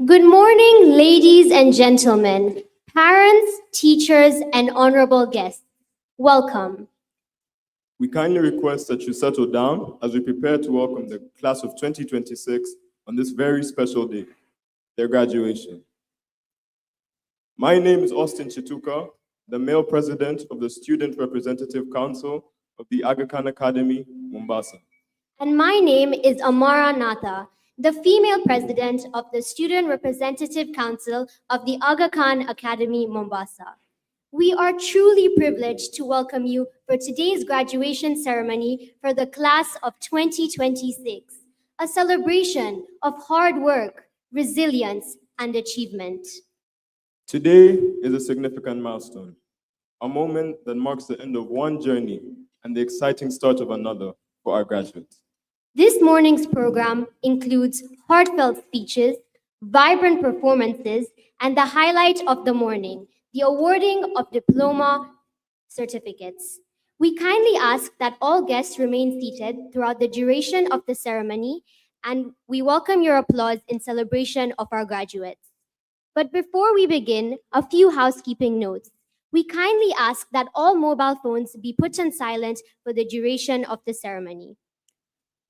Good morning, ladies and gentlemen, parents, teachers, and honorable guests. Welcome. We kindly request that you settle down as we prepare to welcome the class of 2026 on this very special day, their graduation. My name is Austin Chituka, the male president of the Student Representative Council of the Aga Khan Academy, Mombasa. And my name is Amara Natha, the female president of the Student Representative Council of the Aga Khan Academy, Mombasa. We are truly privileged to welcome you for today's graduation ceremony for the class of 2026, a celebration of hard work, resilience, and achievement. Today is a significant milestone, a moment that marks the end of one journey and the exciting start of another for our graduates. This morning's program includes heartfelt speeches, vibrant performances, and the highlight of the morning, the awarding of diploma certificates. We kindly ask that all guests remain seated throughout the duration of the ceremony, and we welcome your applause in celebration of our graduates. But before we begin, a few housekeeping notes. We kindly ask that all mobile phones be put on silent for the duration of the ceremony.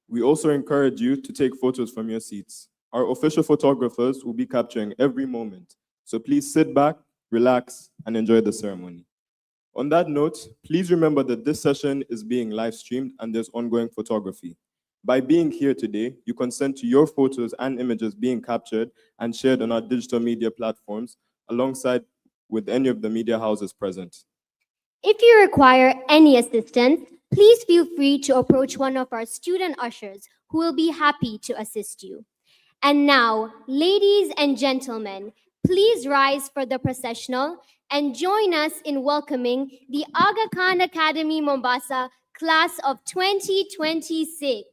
We also encourage you to take photos from your seats. Our official photographers will be capturing every moment, so please sit back, relax, and enjoy the ceremony. On that note, please remember that this session is being live streamed and there's ongoing photography. By being here today, you consent to your photos and images being captured and shared on our digital media platforms alongside with any of the media houses present. If you require any assistance, please feel free to approach one of our student ushers who will be happy to assist you. And now, ladies and gentlemen, please rise for the processional and join us in welcoming the Aga Khan Academy Mombasa class of 2026.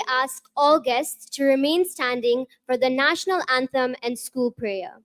ask all guests to remain standing for the national anthem and school prayer.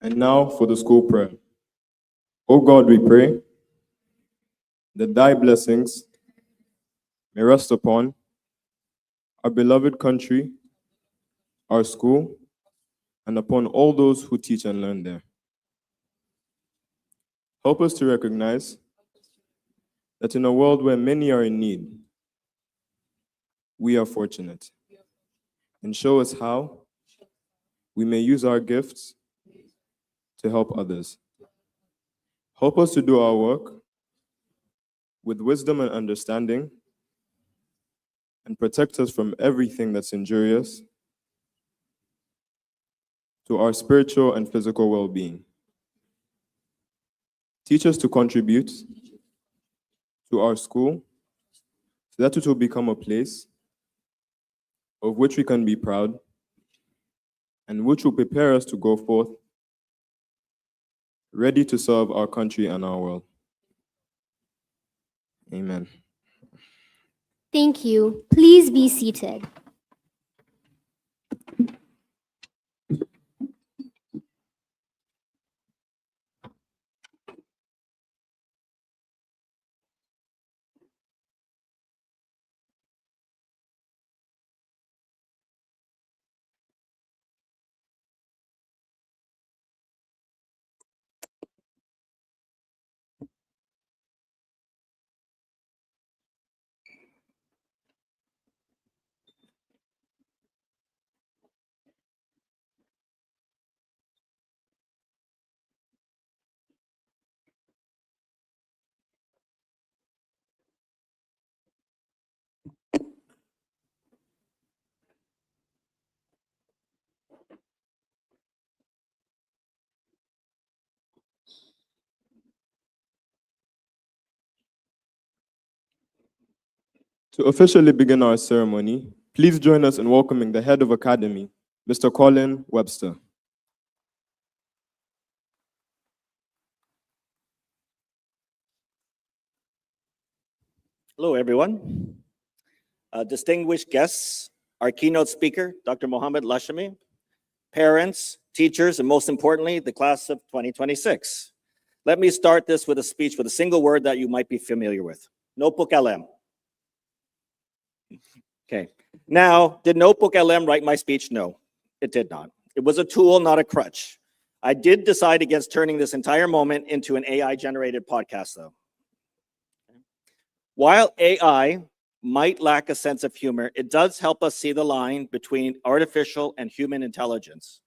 And now for the school prayer. O God, we pray that thy blessings may rest upon our beloved country, our school, and upon all those who teach and learn there. Help us to recognize that in a world where many are in need, we are fortunate. And show us how we may use our gifts to help others. Help us to do our work with wisdom and understanding, and protect us from everything that's injurious to our spiritual and physical well-being. Teach us to contribute to our school so that it will become a place of which we can be proud and which will prepare us to go forth ready to serve our country and our world. Amen. Thank you. Please be seated. To officially begin our ceremony, please join us in welcoming the head of academy, Mr. Colin Webster. Hello, everyone. Distinguished guests, our keynote speaker, Dr. Mohammed Lashami, parents, teachers, and most importantly, the class of 2026. Let me start this with a speech with a single word that you might be familiar with. Notebook LM. Okay. Now, did Notebook LM write my speech? No, it did not. It was a tool, not a crutch. I did decide against turning this entire moment into an AI-generated podcast, though. While AI might lack a sense of humor, it does help us see the line between artificial and human intelligence.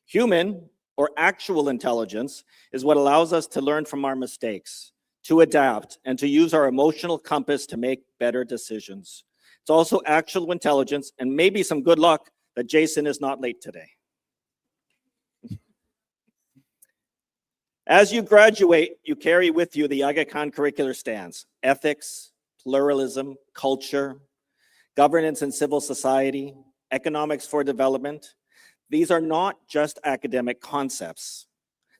Human, or actual intelligence, is what allows us to learn from our mistakes, to adapt, and to use our emotional compass to make better decisions. It's also actual intelligence, and maybe some good luck that Jason is not late today. As you graduate, you carry with you the Aga Khan curricular stands: ethics, pluralism, culture, governance and civil society, economics for development. These are not just academic concepts.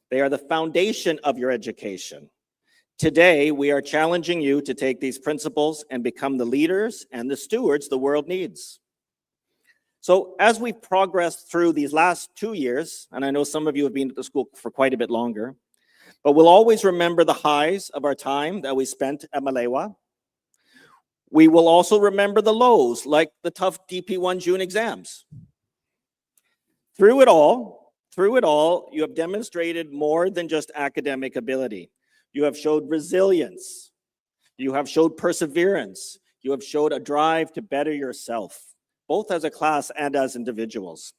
They are the foundation of your education. Today, we are challenging you to take these principles and become the leaders and the stewards the world needs. So as we've progressed through these last 2 years, and I know some of you have been at the school for quite a bit longer, but we'll always remember the highs of our time that we spent at Malewa. We will also remember the lows, like the tough DP1 June exams. Through it all, you have demonstrated more than just academic ability. You have showed resilience. You have showed perseverance. You have showed a drive to better yourself, both as a class and as individuals.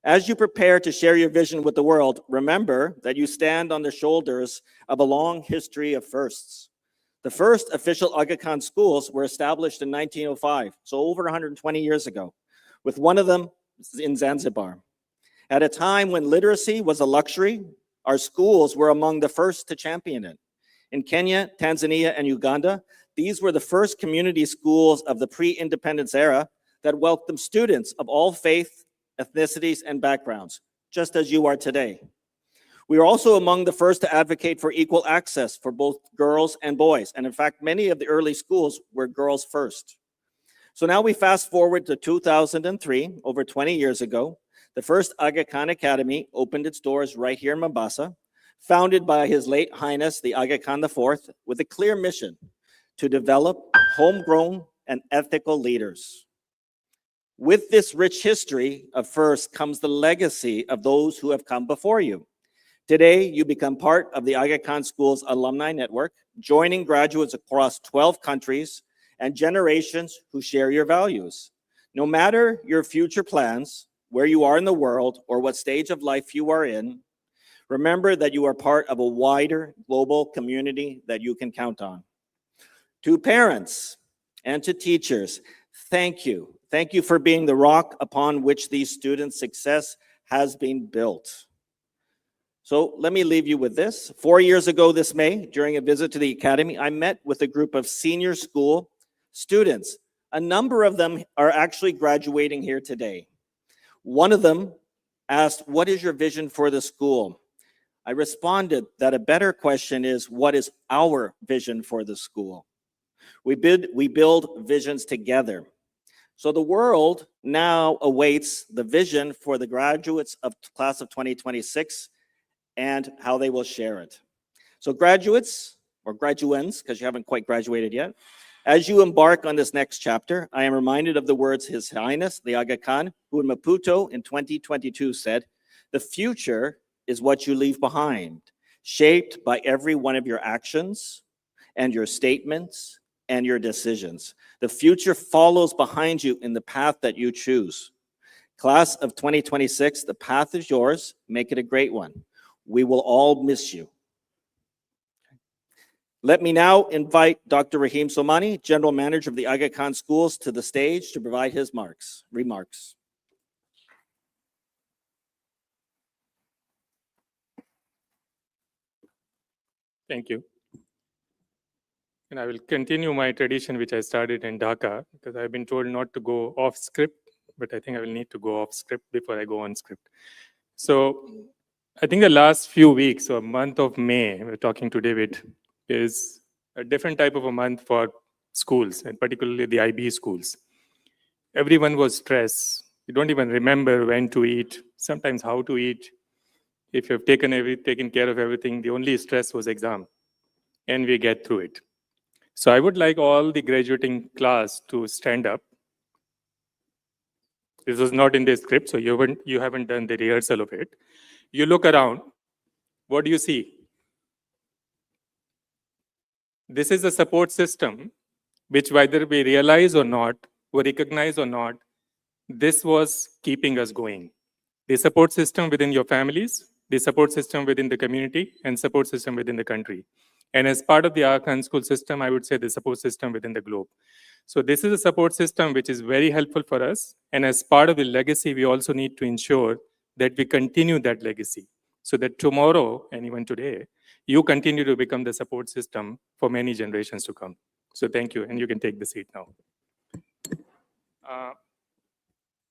As you prepare to share your vision with the world, remember that you stand on the shoulders of a long history of firsts. The first official Aga Khan schools were established in 1905, so over 120 years ago, with one of them in Zanzibar. At a time when literacy was a luxury, our schools were among the first to champion it. In Kenya, Tanzania, and Uganda, these were the first community schools of the pre-independence era that welcomed students of all faith, ethnicities, and backgrounds, just as you are today. We are also among the first to advocate for equal access for both girls and boys. And in fact, many of the early schools were girls first. So now we fast forward to 2003, over 20 years ago. The first Aga Khan Academy opened its doors right here in Mombasa, founded by His late Highness, the Aga Khan IV, with a clear mission to develop homegrown and ethical leaders. With this rich history of first comes the legacy of those who have come before you. Today, you become part of the Aga Khan School's alumni network, joining graduates across 12 countries and generations who share your values. No matter your future plans, where you are in the world, or what stage of life you are in, remember that you are part of a wider global community that you can count on. To parents and to teachers, thank you. Thank you for being the rock upon which these students' success has been built. So let me leave you with this. 4 years ago this May, during a visit to the Academy, I met with a group of senior school students. A number of them are actually graduating here today. One of them asked, "What is your vision for the school?" I responded that a better question is, what is our vision for the school? We build visions together. So the world now awaits the vision for the graduates of class of 2026 and how they will share it. So graduates, or graduands, because you haven't quite graduated yet, as you embark on this next chapter, I am reminded of the words His Highness, the Aga Khan, who in Maputo in 2022 said, "The future is what you leave behind, shaped by every one of your actions and your statements and your decisions. The future follows behind you in the path that you choose. Class of 2026, the path is yours. Make it a great one. We will all miss you." Let me now invite Dr. Rahim Somani, General Manager of the Aga Khan Schools, to the stage to provide his remarks. Thank you. And I will continue my tradition, which I started in Dhaka, because I've been told not to go off script, but I think I will need to go off script before I go on script. So I think the last few weeks or month of May, we're talking to David, is a different type of a month for schools, and particularly the IB schools. Everyone was stressed. You don't even remember when to eat, sometimes how to eat. If you've taken care of everything, the only stress was exam, and we get through it. So I would like all the graduating class to stand up. This was not in the script, so you haven't done the rehearsal of it. You look around, what do you see? This is a support system, which whether we realize or not, or recognize or not, this was keeping us going. The support system within your families, the support system within the community, and support system within the country. And as part of the Aga Khan school system, I would say the support system within the globe. So this is a support system which is very helpful for us. And as part of the legacy, we also need to ensure that we continue that legacy so that tomorrow, and even today, you continue to become the support system for many generations to come. So thank you, and you can take the seat now.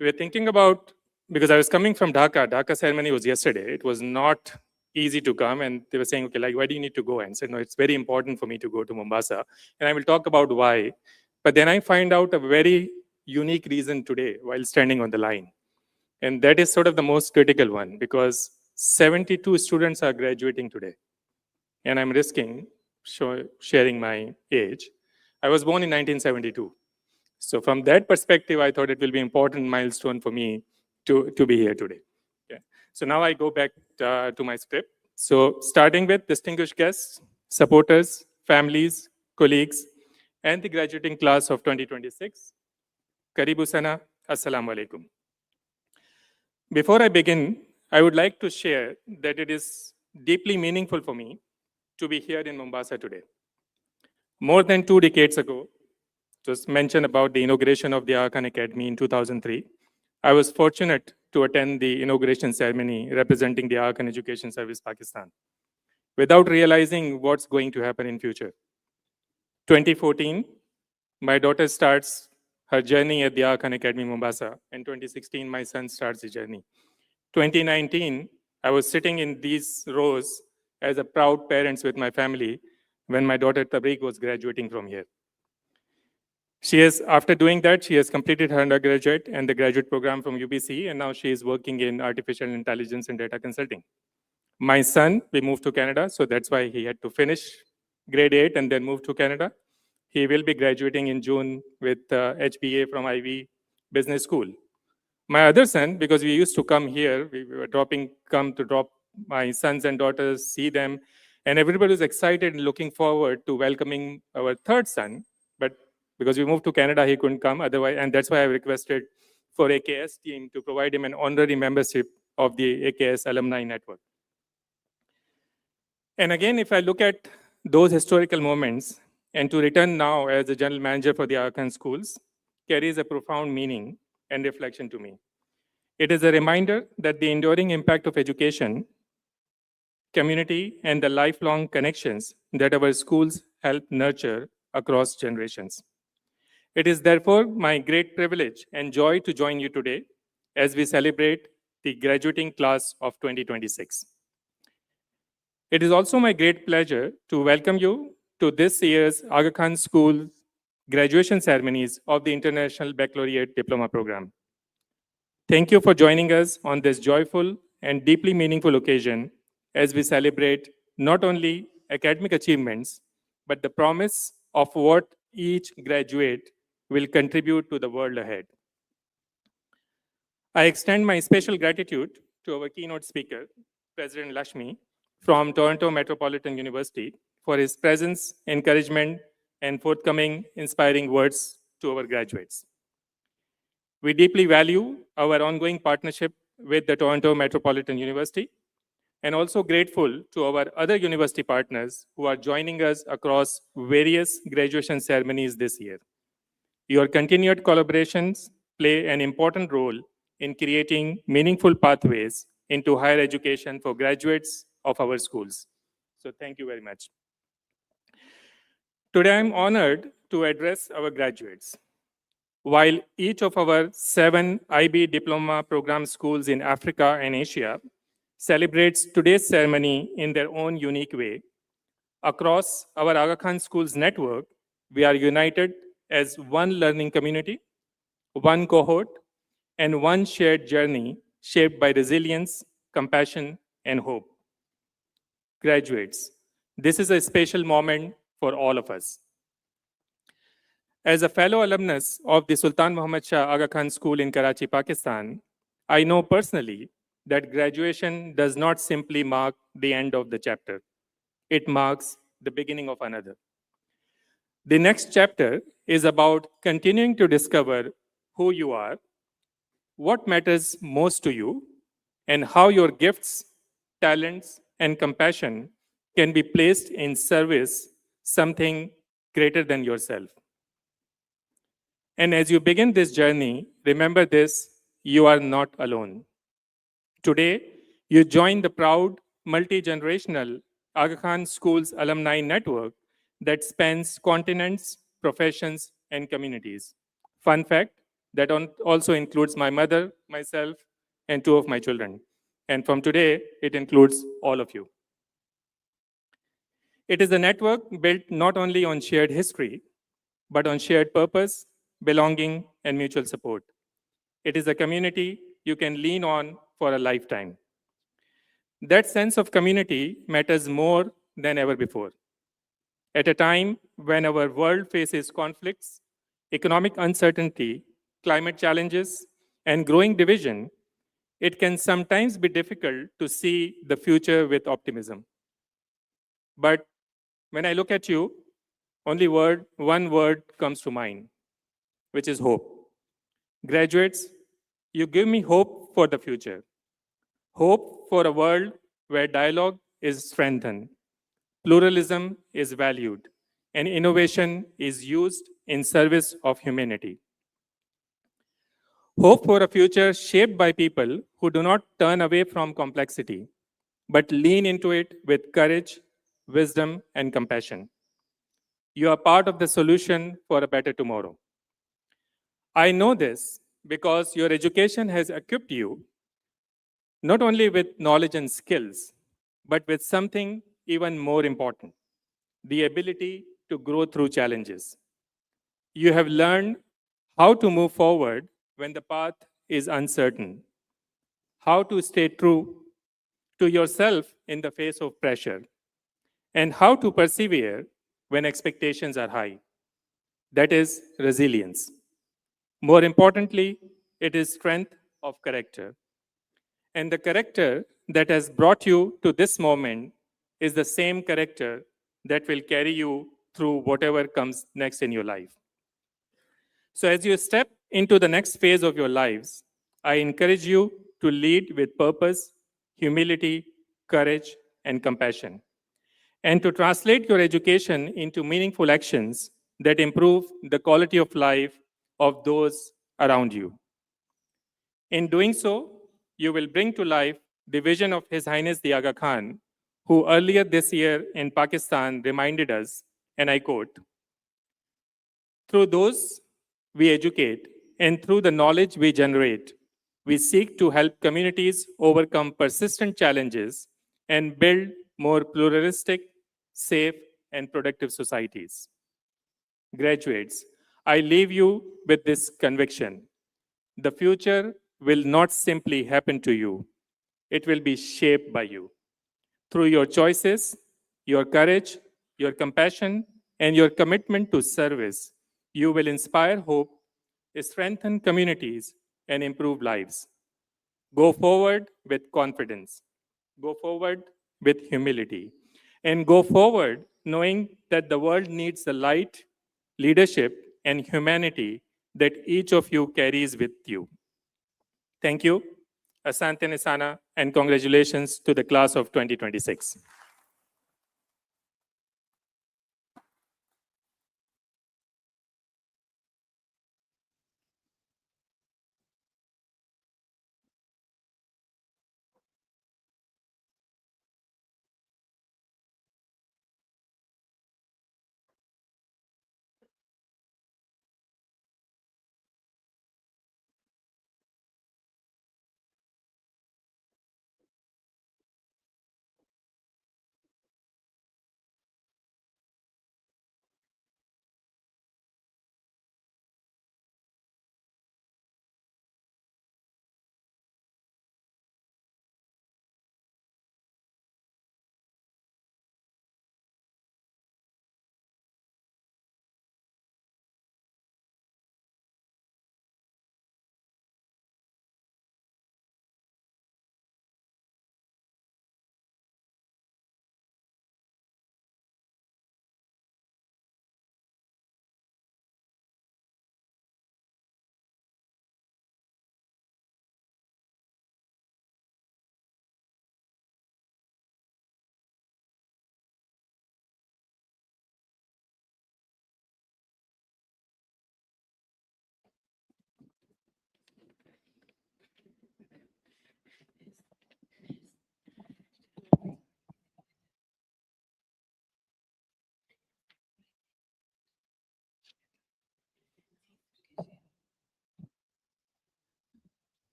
We were thinking about, because I was coming from Dhaka. Dhaka ceremony was yesterday. It was not easy to come, and they were saying, okay, like, why do you need to go? And I said, no, it's very important for me to go to Mombasa, and I will talk about why. But then I find out a very unique reason today while standing on the line. And that is sort of the most critical one, because 72 students are graduating today. And I'm risking sharing my age. I was born in 1972. So from that perspective, I thought it will be an important milestone for me to be here today. Okay. So now I go back to my script. So starting with distinguished guests, supporters, families, colleagues, and the graduating class of 2026. Karibu sana, assalamu alaikum. Before I begin, I would like to share that it is deeply meaningful for me to be here in Mombasa today. More than 2 decades ago, it was mentioned about the inauguration of the Aga Khan Academy in 2003. I was fortunate to attend the inauguration ceremony representing the Aga Khan Education Service Pakistan, without realizing what's going to happen in future. 2014, my daughter starts her journey at the Aga Khan Academy Mombasa. In 2016, my son starts the journey. 2019, I was sitting in these rows as a proud parent with my family when my daughter Tabriq was graduating from here. After doing that, she has completed her undergraduate and the graduate program from UBC, and now she is working in artificial intelligence and data consulting. My son, we moved to Canada, so that's why he had to finish grade 8 and then move to Canada. He will be graduating in June with HBA from Ivy Business School. My other son, because we used to come here, we were come to drop my sons and daughters, see them, and everybody was excited and looking forward to welcoming our third son. But because we moved to Canada, he couldn't come otherwise, and that's why I requested for AKS team to provide him an honorary membership of the AKS alumni network. And again, if I look at those historical moments, and to return now as the general manager for the Aga Khan schools carries a profound meaning and reflection to me. It is a reminder that the enduring impact of education, community, and the lifelong connections that our schools help nurture across generations. It is therefore my great privilege and joy to join you today as we celebrate the graduating class of 2026. It is also my great pleasure to welcome you to this year's Aga Khan School graduation ceremonies of the International Baccalaureate Diploma Program. Thank you for joining us on this joyful and deeply meaningful occasion as we celebrate not only academic achievements, but the promise of what each graduate will contribute to the world ahead. I extend my special gratitude to our keynote speaker, President Lakshmi, from Toronto Metropolitan University, for his presence, encouragement, and forthcoming inspiring words to our graduates. We deeply value our ongoing partnership with the Toronto Metropolitan University, and also grateful to our other university partners who are joining us across various graduation ceremonies this year. Your continued collaborations play an important role in creating meaningful pathways into higher education for graduates of our schools. So thank you very much. Today, I'm honored to address our graduates. While each of our 7 IB diploma program schools in Africa and Asia celebrates today's ceremony in their own unique way, across our Aga Khan Schools network, we are united as one learning community, one cohort, and one shared journey shaped by resilience, compassion, and hope. Graduates, this is a special moment for all of us. As a fellow alumnus of the Sultan Muhammad Shah Aga Khan School in Karachi, Pakistan, I know personally that graduation does not simply mark the end of the chapter. It marks the beginning of another. The next chapter is about continuing to discover who you are, what matters most to you, and how your gifts, talents, and compassion can be placed in service something greater than yourself. And as you begin this journey, remember this: you are not alone. Today, you join the proud multi generational Aga Khan School's alumni network that spans continents, professions, and communities. Fun fact that also includes my mother, myself, and two of my children. And from today, it includes all of you. It is a network built not only on shared history, but on shared purpose, belonging, and mutual support. It is a community you can lean on for a lifetime. That sense of community matters more than ever before. At a time when our world faces conflicts, economic uncertainty, climate challenges, and growing division, it can sometimes be difficult to see the future with optimism. But when I look at you, one word comes to mind, which is hope. Graduates, you give me hope for the future, hope for a world where dialogue is strengthened, pluralism is valued, and innovation is used in service of humanity. Hope for a future shaped by people who do not turn away from complexity, but lean into it with courage, wisdom, and compassion. You are part of the solution for a better tomorrow. I know this because your education has equipped you not only with knowledge and skills, but with something even more important: the ability to grow through challenges. You have learned how to move forward when the path is uncertain, how to stay true to yourself in the face of pressure, and how to persevere when expectations are high. That is resilience. More importantly, it is strength of character. And the character that has brought you to this moment is the same character that will carry you through whatever comes next in your life. So, as you step into the next phase of your lives, I encourage you to lead with purpose, humility, courage, and compassion, and to translate your education into meaningful actions that improve the quality of life of those around you. In doing so, you will bring to life the vision of His Highness the Aga Khan, who earlier this year in Pakistan reminded us, and I quote, "Through those we educate and through the knowledge we generate, we seek to help communities overcome persistent challenges and build more pluralistic, safe, and productive societies." Graduates, I leave you with this conviction: the future will not simply happen to you, it will be shaped by you. Through your choices, your courage, your compassion, and your commitment to service, you will inspire hope, strengthen communities, and improve lives. Go forward with confidence, go forward with humility, and go forward knowing that the world needs the light, leadership, and humanity that each of you carries with you. Thank you. Asante Nisana, and congratulations to the class of 2026.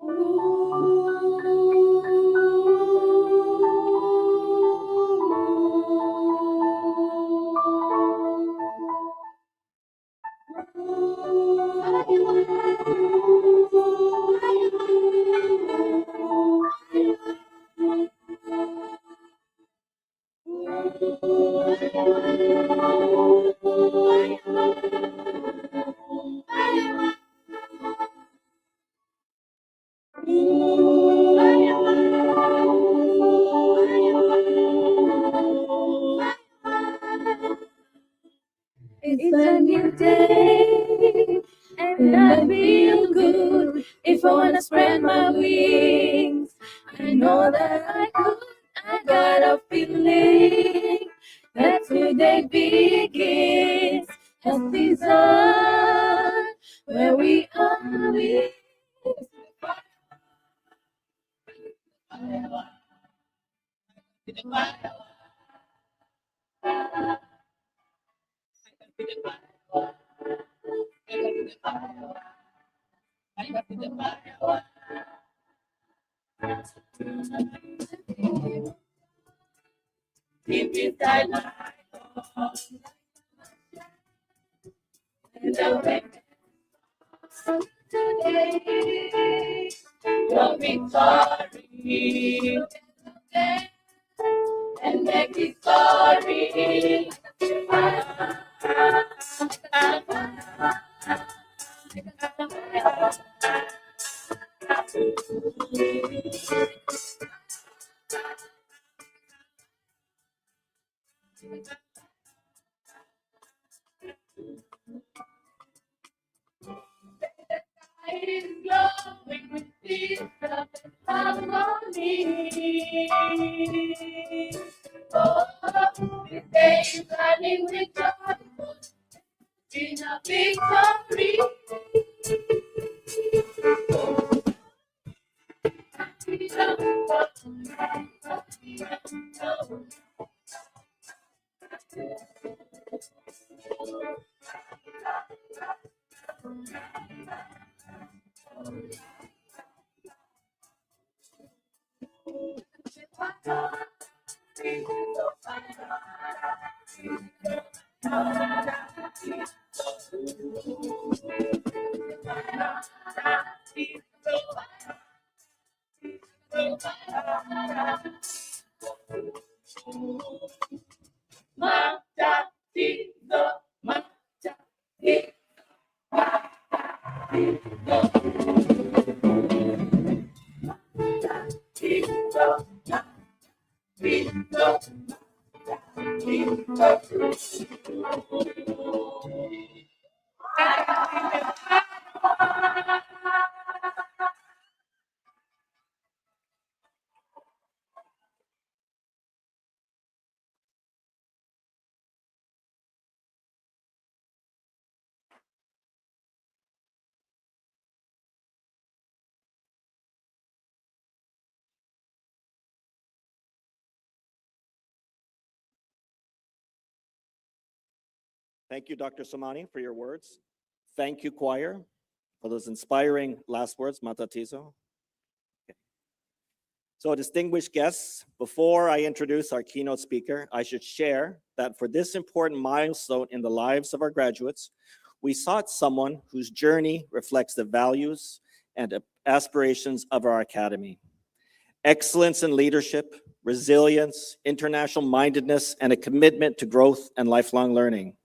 It's a new day, and I feel good. If I wanna spread my wings, I know that I could. I got a feeling that today begins. Health is on where we are. Keep it tight, and don't make today your victory, and make it glory. Is glowing with peace and harmony. Oh, this day is running with joy in a victory. Thank you, Dr. Somani, for your words. Thank you, choir, for those inspiring last words, Matatizo. Okay. So, distinguished guests, before I introduce our keynote speaker, I should share that for this important milestone in the lives of our graduates, we sought someone whose journey reflects the values and aspirations of our academy. Excellence in leadership, resilience, international mindedness, and a commitment to growth and lifelong learning.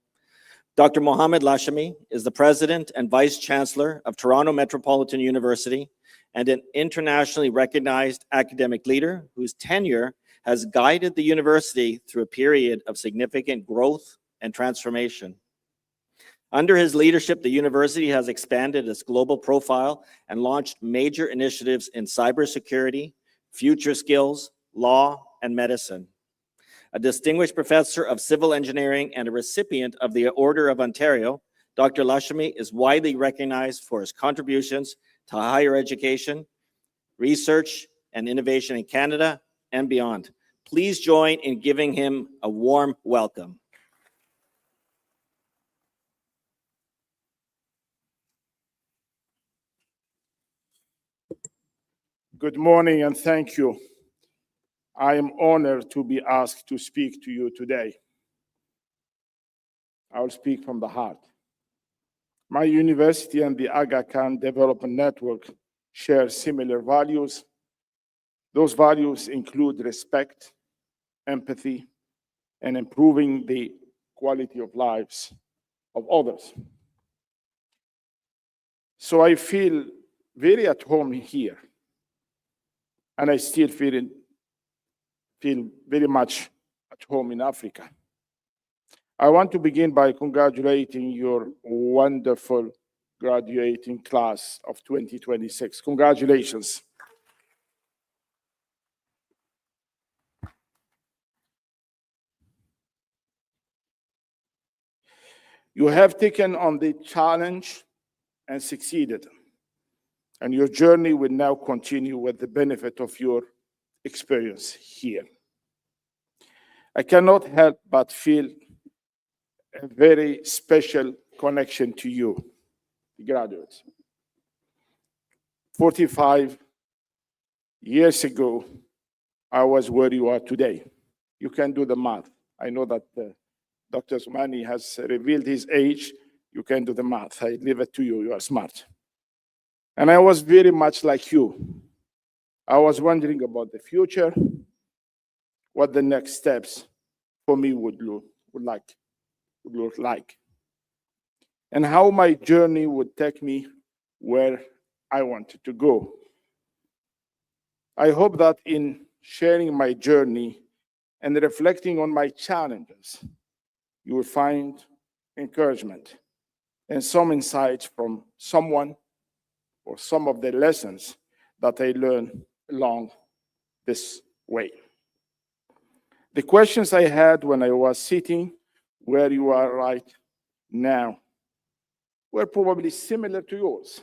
Dr. Mohammed Lashami is the President and Vice Chancellor of Toronto Metropolitan University and an internationally recognized academic leader whose tenure has guided the university through a period of significant growth and transformation. Under his leadership, the university has expanded its global profile and launched major initiatives in cybersecurity, future skills, law, and medicine. A distinguished professor of civil engineering and a recipient of the Order of Ontario, Dr. Lashami is widely recognized for his contributions to higher education, research, and innovation in Canada and beyond. Please join in giving him a warm welcome. Good morning and thank you. I am honored to be asked to speak to you today. I will speak from the heart. My university and the Aga Khan Development Network share similar values. Those values include respect, empathy, and improving the quality of lives of others. So I feel very at home here, and I still feel very much at home in Africa. I want to begin by congratulating your wonderful graduating class of 2026. Congratulations. You have taken on the challenge and succeeded, and your journey will now continue with the benefit of your experience here. I cannot help but feel a very special connection to you, graduates. 45 years ago, I was where you are today. You can do the math. I know that Dr. Soumani has revealed his age. You can do the math. I leave it to you. You are smart. And I was very much like you. I was wondering about the future, what the next steps for me would look like, and how my journey would take me where I wanted to go. I hope that in sharing my journey and reflecting on my challenges, you will find encouragement and some insights from someone or some of the lessons that I learned along this way. The questions I had when I was sitting where you are right now were probably similar to yours.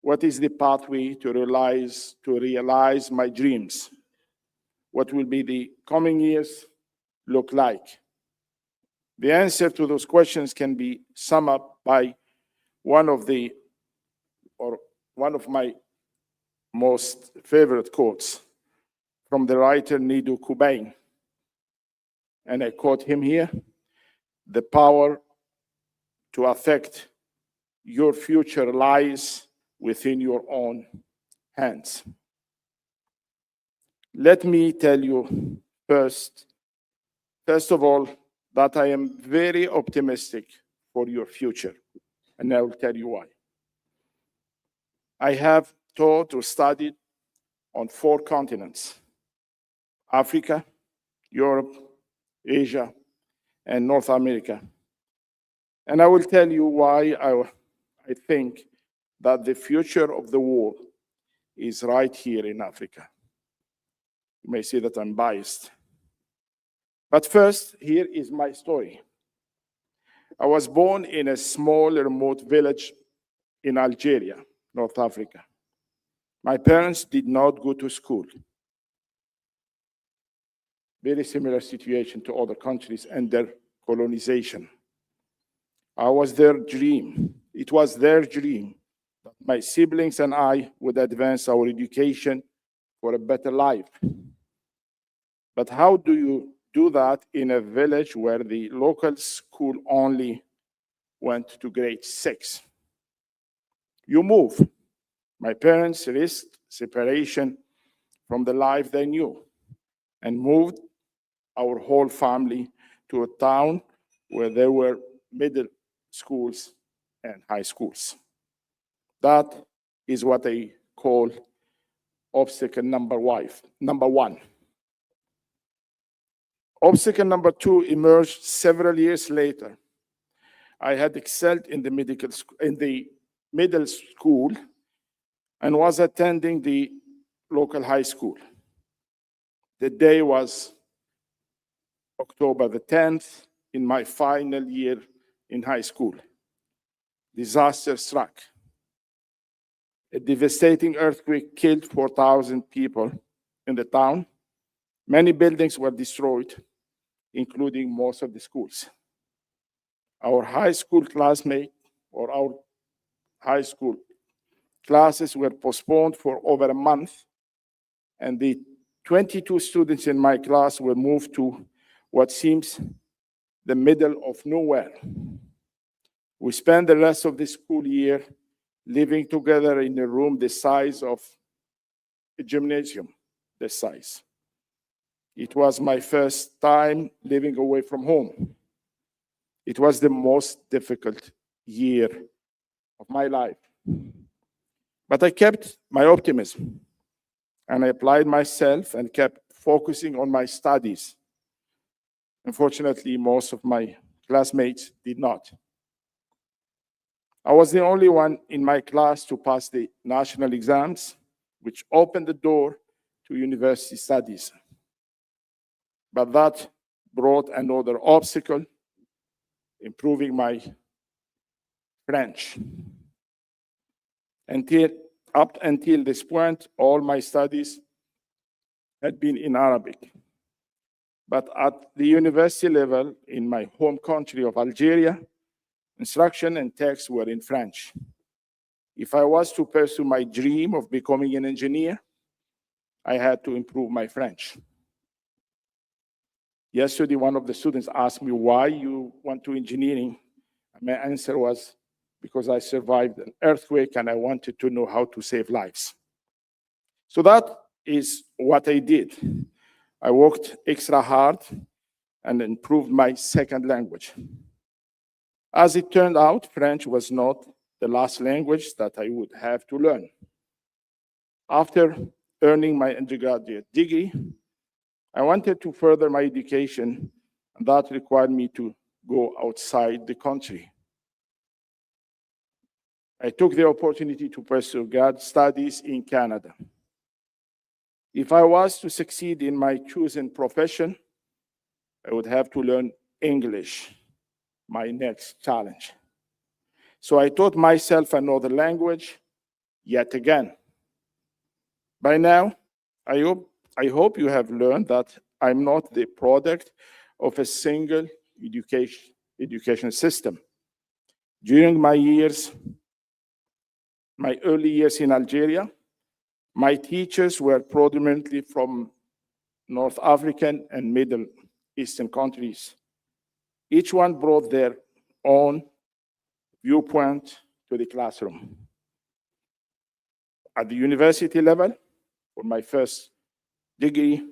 What is the pathway to realize my dreams? What will be the coming years look like? The answer to those questions can be summed up by one of my most favorite quotes from the writer Nidu Kubain. And I quote him here: "The power to affect your future lies within your own hands." Let me tell you first of all, that I am very optimistic for your future, and I will tell you why. I have taught or studied on 4 continents: Africa, Europe, Asia, and North America. And I will tell you why I think that the future of the world is right here in Africa. You may say that I'm biased. But first, here is my story. I was born in a small, remote village in Algeria, North Africa. My parents did not go to school. Very similar situation to other countries and their colonization. I was their dream. It was their dream that my siblings and I would advance our education for a better life. But how do you do that in a village where the local school only went to grade 6? You move. My parents risked separation from the life they knew and moved our whole family to a town where there were middle schools and high schools. That is what I call obstacle number 1. Obstacle number 2 emerged several years later. I had excelled in the middle school and was attending the local high school. The day was October the 10th in my final year in high school. Disaster struck. A devastating earthquake killed 4,000 people in the town. Many buildings were destroyed, including most of the schools. Our high school classes were postponed for over a month, and the 22 students in my class were moved to what seems the middle of nowhere. We spent the rest of the school year living together in a room the size of a gymnasium, this size. It was my first time living away from home. It was the most difficult year of my life. But I kept my optimism, and I applied myself and kept focusing on my studies. Unfortunately, most of my classmates did not. I was the only one in my class to pass the national exams, which opened the door to university studies. But that brought another obstacle, improving my French. Up until this point, all my studies had been in Arabic. But at the university level, in my home country of Algeria, instruction and text were in French. If I was to pursue my dream of becoming an engineer, I had to improve my French. Yesterday, one of the students asked me why you went to engineering. My answer was, because I survived an earthquake and I wanted to know how to save lives. So that is what I did. I worked extra hard and improved my second language. As it turned out, French was not the last language that I would have to learn. After earning my undergraduate degree, I wanted to further my education, and that required me to go outside the country. I took the opportunity to pursue grad studies in Canada. If I was to succeed in my chosen profession, I would have to learn English, my next challenge. So I taught myself another language yet again. By now, I hope you have learned that I'm not the product of a single education system. During my early years in Algeria, my teachers were predominantly from North African and Middle Eastern countries. Each one brought their own viewpoint to the classroom. At the university level, for my first degree,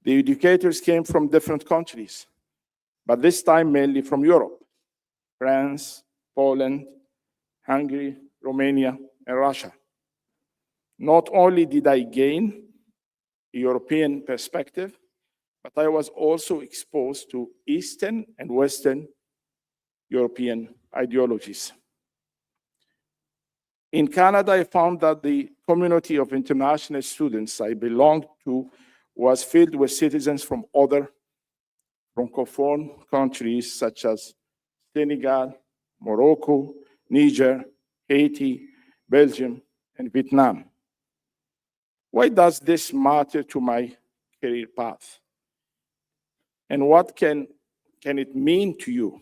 the educators came from different countries, but this time mainly from Europe, France, Poland, Hungary, Romania, and Russia. Not only did I gain a European perspective, but I was also exposed to Eastern and Western European ideologies. In Canada, I found that the community of international students I belonged to was filled with citizens from other Francophone countries such as Senegal, Morocco, Niger, Haiti, Belgium, and Vietnam. Why does this matter to my career path? And what can it mean to you?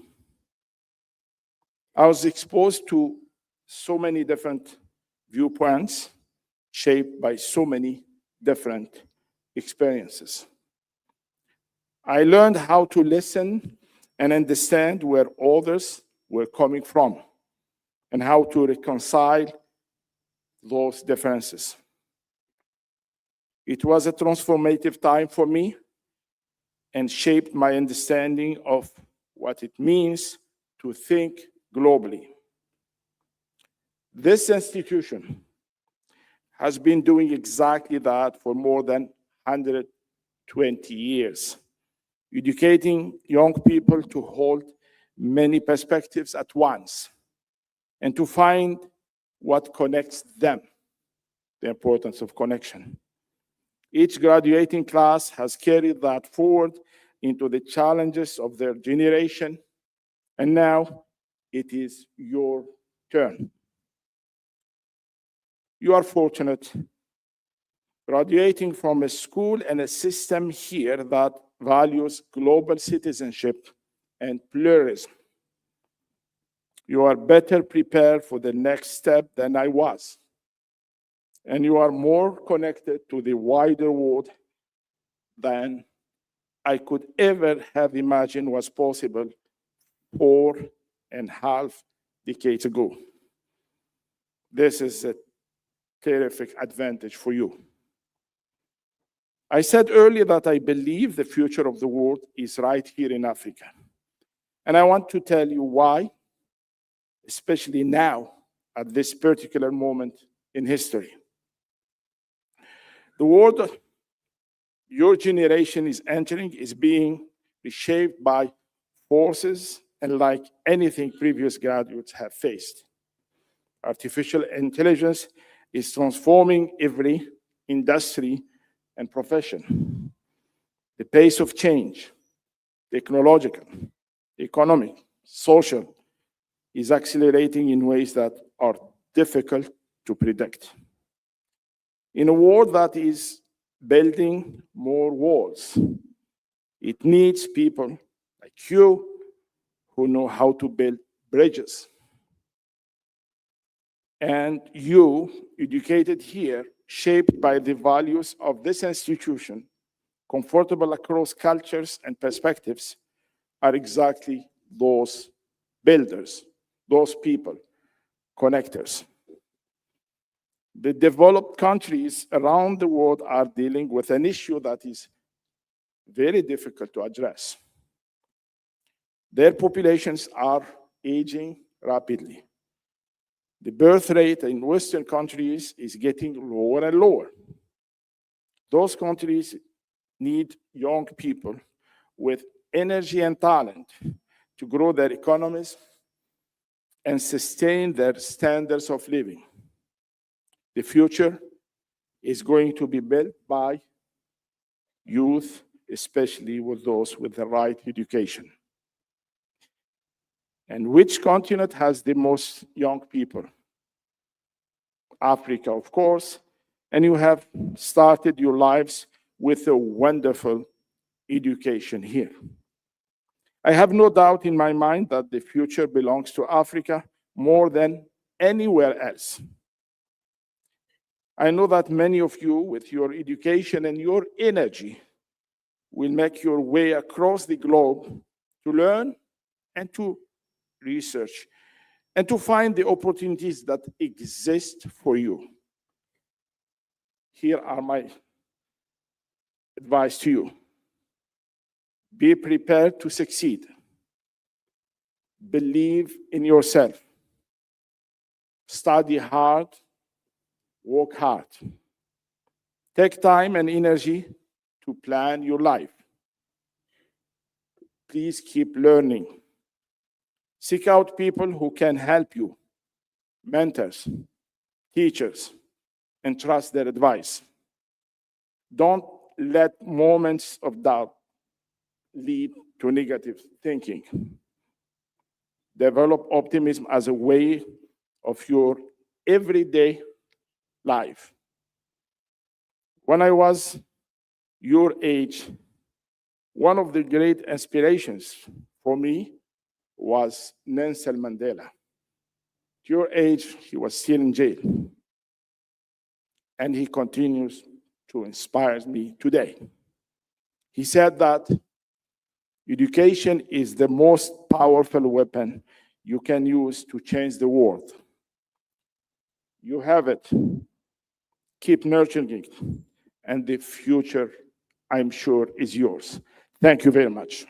I was exposed to so many different viewpoints shaped by so many different experiences. I learned how to listen and understand where others were coming from and how to reconcile those differences. It was a transformative time for me and shaped my understanding of what it means to think globally. This institution has been doing exactly that for more than 120 years, educating young people to hold many perspectives at once and to find what connects them, the importance of connection. Each graduating class has carried that forward into the challenges of their generation, and now it is your turn. You are fortunate, graduating from a school and a system here that values global citizenship and pluralism. You are better prepared for the next step than I was. and you are more connected to the wider world than I could ever have imagined was possible 4.5 decades ago. This is a terrific advantage for you. I said earlier that I believe the future of the world is right here in Africa. And I want to tell you why, especially now, at this particular moment in history. The world your generation is entering is being reshaped by forces unlike anything previous graduates have faced. Artificial intelligence is transforming every industry and profession. The pace of change, technological, economic, social, is accelerating in ways that are difficult to predict. In a world that is building more walls, it needs people like you who know how to build bridges. And you, educated here, shaped by the values of this institution, comfortable across cultures and perspectives, are exactly those builders, those people, connectors. The developed countries around the world are dealing with an issue that is very difficult to address. Their populations are aging rapidly. The birth rate in Western countries is getting lower and lower. Those countries need young people with energy and talent to grow their economies and sustain their standards of living. The future is going to be built by youth, especially with those with the right education. And which continent has the most young people? Africa, of course. And you have started your lives with a wonderful education here. I have no doubt in my mind that the future belongs to Africa more than anywhere else. I know that many of you, with your education and your energy, will make your way across the globe to learn and to research and to find the opportunities that exist for you. Here are my advice to you. Be prepared to succeed. Believe in yourself. Study hard. Work hard. Take time and energy to plan your life. Please keep learning. Seek out people who can help you, mentors, teachers, and trust their advice. Don't let moments of doubt lead to negative thinking. Develop optimism as a way of your everyday life. When I was your age, one of the great inspirations for me was Nelson Mandela. At your age, he was still in jail. And he continues to inspire me today. He said that education is the most powerful weapon you can use to change the world. You have it. Keep nurturing it. And the future, I'm sure, is yours. Thank you very much.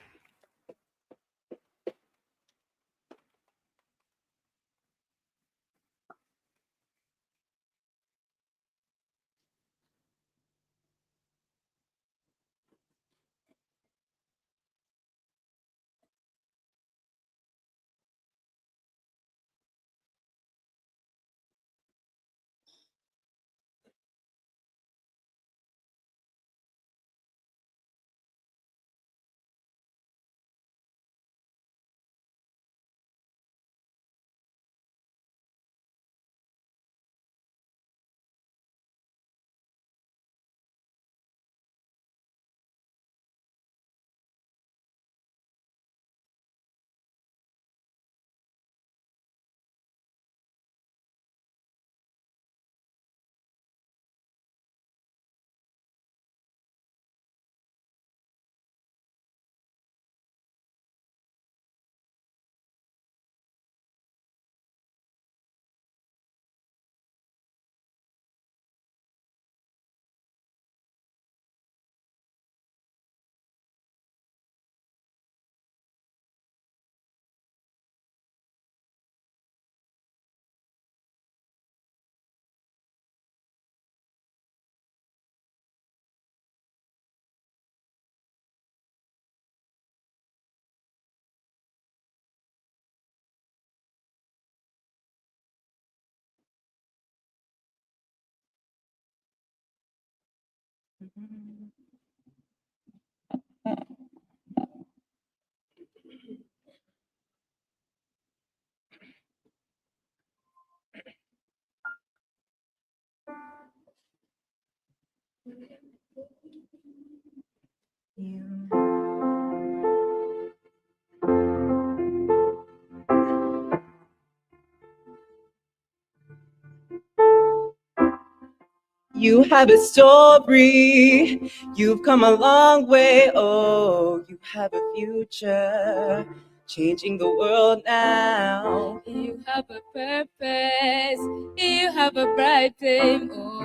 You have a story, you've come a long way. Oh, you have a future, changing the world now. You have a purpose, you have a bright flame. Oh,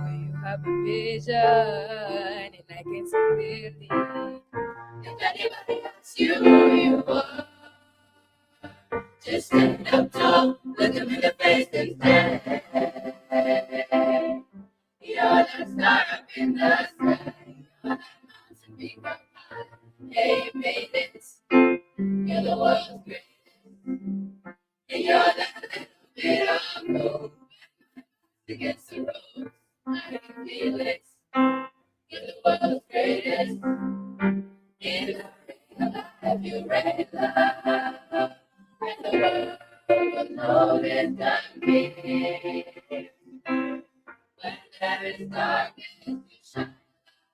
you have a vision, and I can see clearly. If anybody asks you who you are, just stand up tall, look them in the face and say, you're the star up in the sky. You're that mountain peak up high. Yeah, you made it. You're the world's greatest. And you're that little bit of hope against the ropes. I can feel it. You're the world's greatest. In a life you realize. And the world will notice the me. When there is darkness, you shine.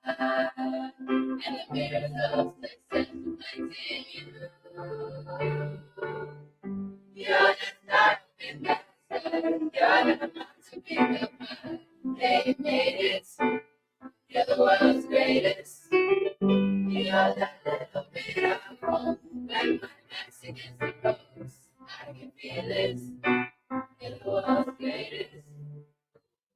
And the mirrors of success reflecting you. You're the star in the sky. You're the mountain peak up high. They made it. You're the world's greatest. You're that little bit of hope. When my back's against the ropes, I can feel it. You're the world's greatest.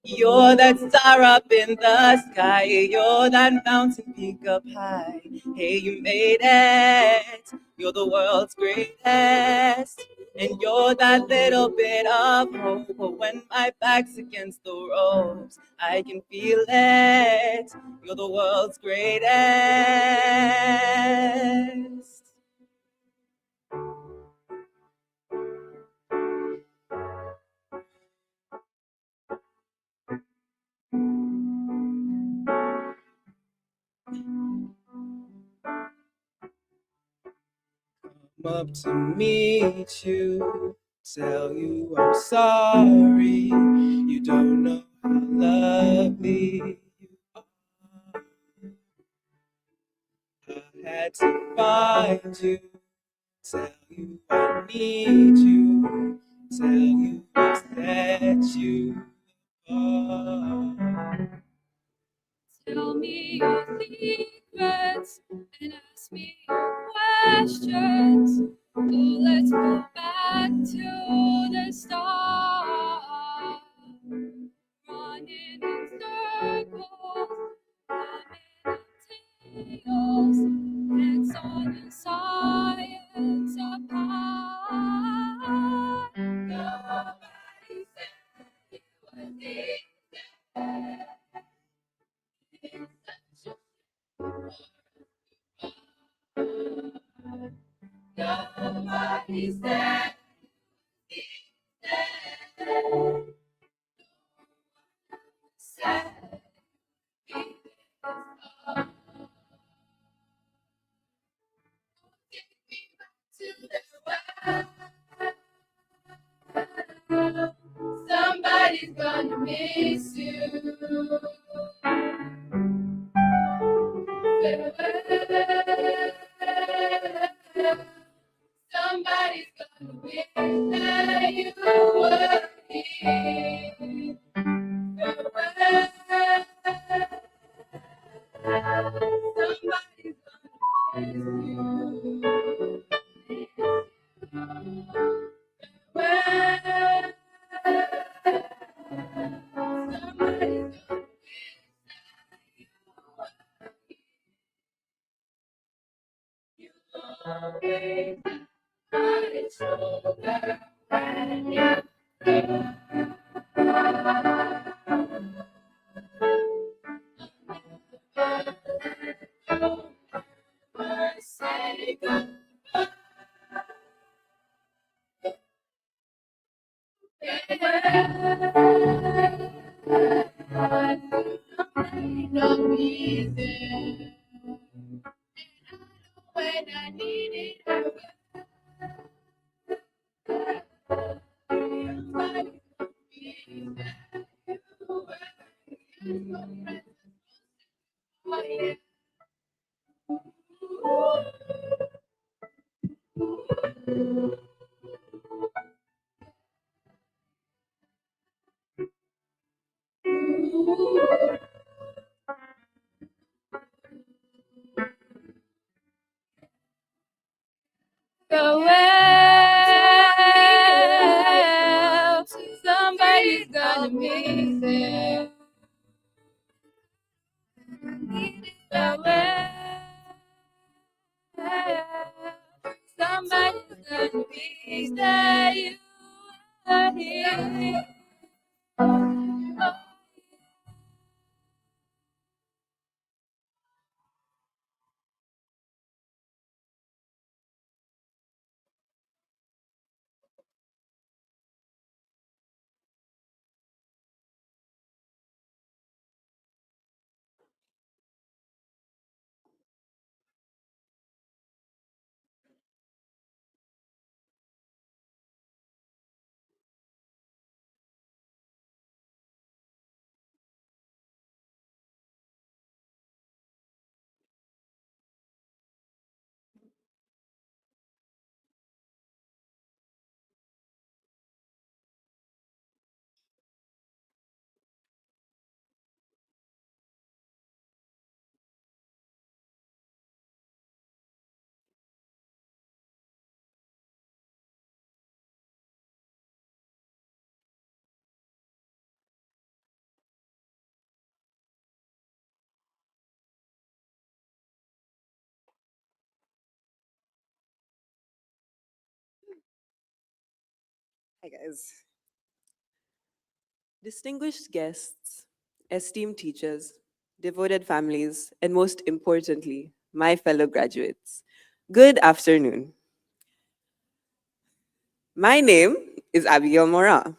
You're that star up in the sky. You're that mountain peak up high. Hey, you made it. You're the world's greatest. And you're that little bit of hope. But when my back's against the ropes, I can feel it. You're the world's greatest. Come up to meet you, tell you I'm sorry. You don't know how lovely you are. I had to find you, tell you I need you, tell you I set you apart. Tell me your secrets and ask me your questions. Oh, let's go back to the start. Running in circles, coming in tails, hands on and science apart. Nobody said you were deep. Nobody said somebody's gonna miss you. Somebody's gonna wish that you were here. Somebody's gonna say goodbye. Don't be be there. When I need it, I will. Somebody be there. Your presence, oh yeah. So well, somebody's gonna be there. So well, somebody's gonna be there. You are here. Oh, Hi, guys. Distinguished guests, esteemed teachers, devoted families, and most importantly, my fellow graduates, good afternoon. My name is Abigail Mora,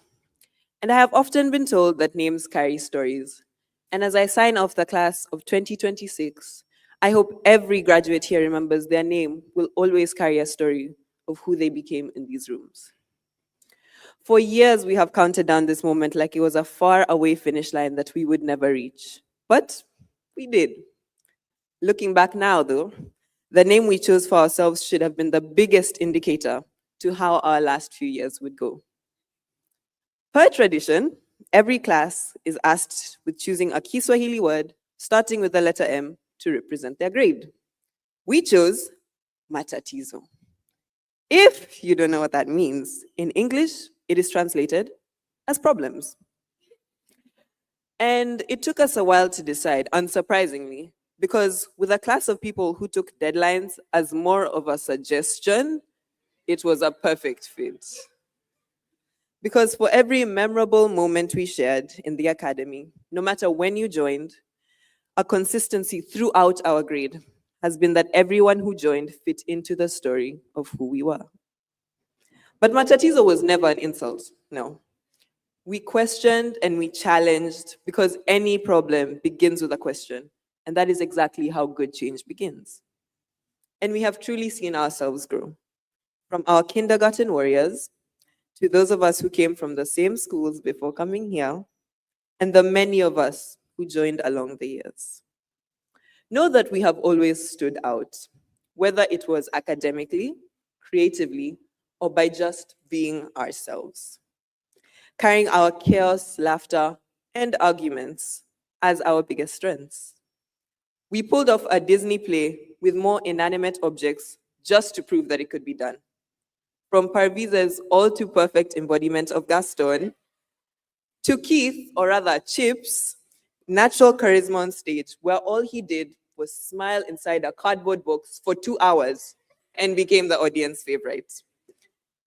and I have often been told that names carry stories. And as I sign off the class of 2026, I hope every graduate here remembers their name will always carry a story of who they became in these rooms. For years, we have counted down this moment like it was a far away finish line that we would never reach. But we did. Looking back now, though, the name we chose for ourselves should have been the biggest indicator to how our last few years would go. Per tradition, every class is asked with choosing a Kiswahili word, starting with the letter M, to represent their grade. We chose matatizo. If you don't know what that means, in English, it is translated as problems. And it took us a while to decide, unsurprisingly, because with a class of people who took deadlines as more of a suggestion, it was a perfect fit. Because for every memorable moment we shared in the academy, no matter when you joined, a consistency throughout our grade has been that everyone who joined fit into the story of who we were. But matatizo was never an insult, no. We questioned and we challenged because any problem begins with a question. And that is exactly how good change begins. And we have truly seen ourselves grow. From our kindergarten warriors to those of us who came from the same schools before coming here, and the many of us who joined along the years. Know that we have always stood out, whether it was academically, creatively, or by just being ourselves, carrying our chaos, laughter, and arguments as our biggest strengths. We pulled off a Disney play with more inanimate objects just to prove that it could be done. From Parviza's all too perfect embodiment of Gaston to Keith, or rather Chip's, natural charisma on stage, where all he did was smile inside a cardboard box for 2 hours and became the audience favorite.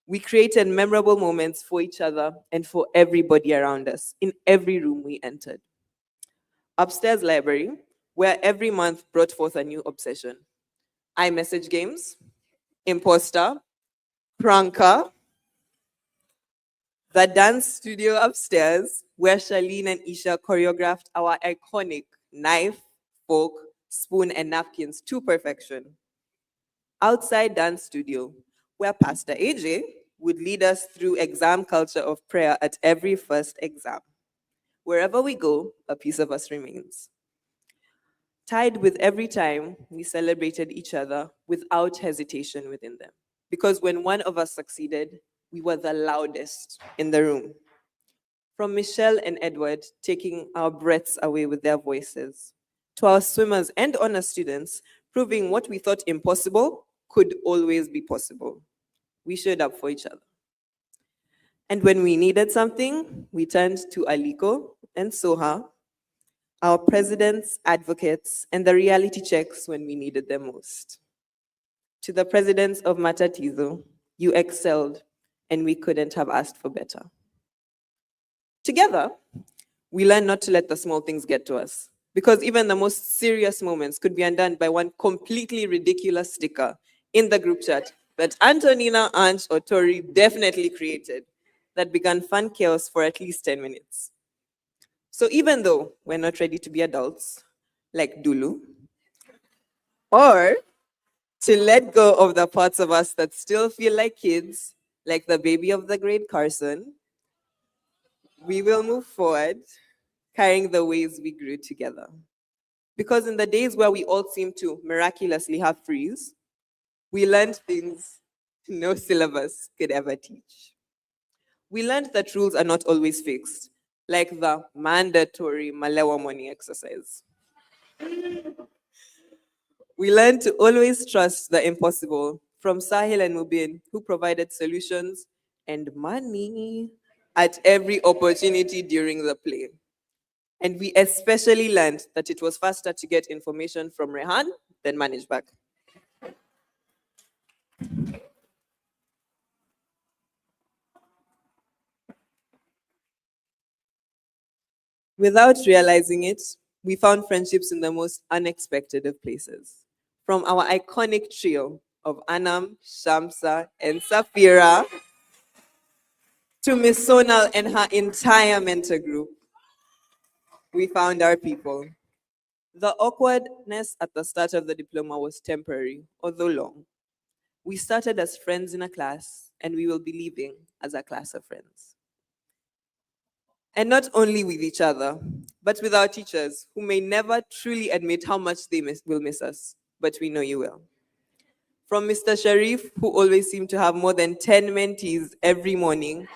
We created memorable moments for each other and for everybody around us in every room we entered. Upstairs library, where every month brought forth a new obsession. iMessage games, Imposter, Pranker, the dance studio upstairs, where Charlene and Isha choreographed our iconic knife, fork, spoon, and napkins to perfection. Outside dance studio, where Pastor AJ would lead us through exam culture of prayer at every first exam. Wherever we go, a piece of us remains. Tied with every time we celebrated each other without hesitation within them. Because when one of us succeeded, we were the loudest in the room. From Michelle and Edward taking our breaths away with their voices, to our swimmers and honor students proving what we thought impossible could always be possible. We showed up for each other. And when we needed something, we turned to Aliko and Soha, our presidents, advocates, and the reality checks when we needed them most. To the presidents of Matatizo, you excelled, and we couldn't have asked for better. Together, we learned not to let the small things get to us, because even the most serious moments could be undone by one completely ridiculous sticker in the group chat that Antonina, Ange, or Tori definitely created that began fun chaos for at least 10 minutes. So even though we're not ready to be adults, like Dulu, or to let go of the parts of us that still feel like kids, like the baby of the great Carson, we will move forward, carrying the ways we grew together. Because in the days where we all seemed to miraculously have freeze, we learned things no syllabus could ever teach. We learned that rules are not always fixed, like the mandatory Malewa morning exercise. We learned to always trust the impossible from Sahil and Mubin, who provided solutions and money at every opportunity during the play. And we especially learned that it was faster to get information from Rehan than manage back. Without realizing it, we found friendships in the most unexpected of places. From our iconic trio of Anam, Shamsa, and Safira, to Miss Sonal and her entire mentor group, we found our people. The awkwardness at the start of the diploma was temporary, although long. We started as friends in a class, and we will be leaving as a class of friends. And not only with each other, but with our teachers, who may never truly admit how much they will miss us, but we know you will. From Mr. Sharif, who always seemed to have more than 10 mentees every morning,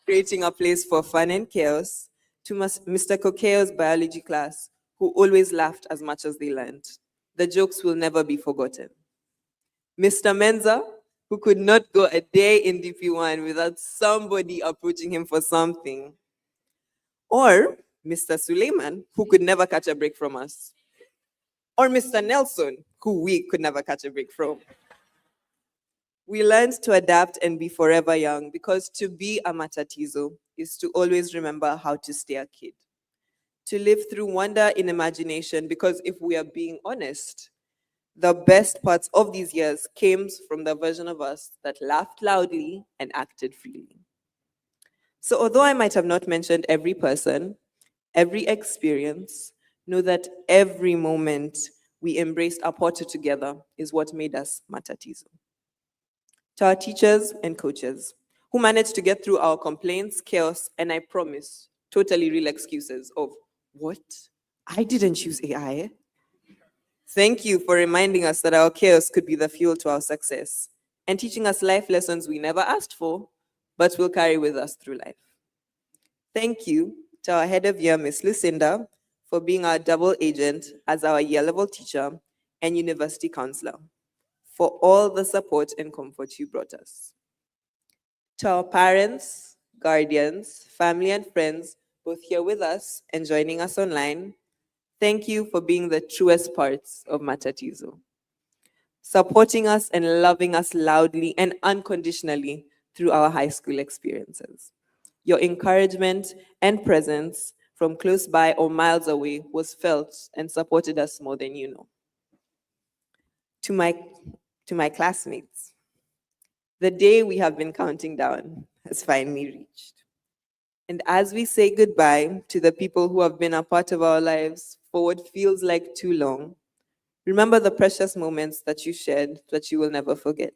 creating a place for fun and chaos, to Mr. Kokeo's biology class, who always laughed as much as they learned. The jokes will never be forgotten. Mr. Menza, who could not go a day in DP1 without somebody approaching him for something. Or Mr. Suleiman, who could never catch a break from us. Or Mr. Nelson, who we could never catch a break from. We learned to adapt and be forever young, because to be a Matatizo is to always remember how to stay a kid. To live through wonder in imagination, because if we are being honest, the best parts of these years came from the version of us that laughed loudly and acted freely. So although I might have not mentioned every person, every experience, know that every moment we embraced Apoto together is what made us Matatizo. To our teachers and coaches, who managed to get through our complaints, chaos, and I promise, totally real excuses of, what? I didn't use AI. Thank you for reminding us that our chaos could be the fuel to our success and teaching us life lessons we never asked for, but will carry with us through life. Thank you to our head of year, Miss Lucinda, for being our double agent as our year level teacher and university counselor, for all the support and comfort you brought us. To our parents, guardians, family, and friends, both here with us and joining us online, thank you for being the truest parts of Matatizo, supporting us and loving us loudly and unconditionally through our high school experiences. Your encouragement and presence from close by or miles away was felt and supported us more than you know. To my classmates, the day we have been counting down has finally reached. And as we say goodbye to the people who have been a part of our lives for what feels like too long. Remember the precious moments that you shared that you will never forget.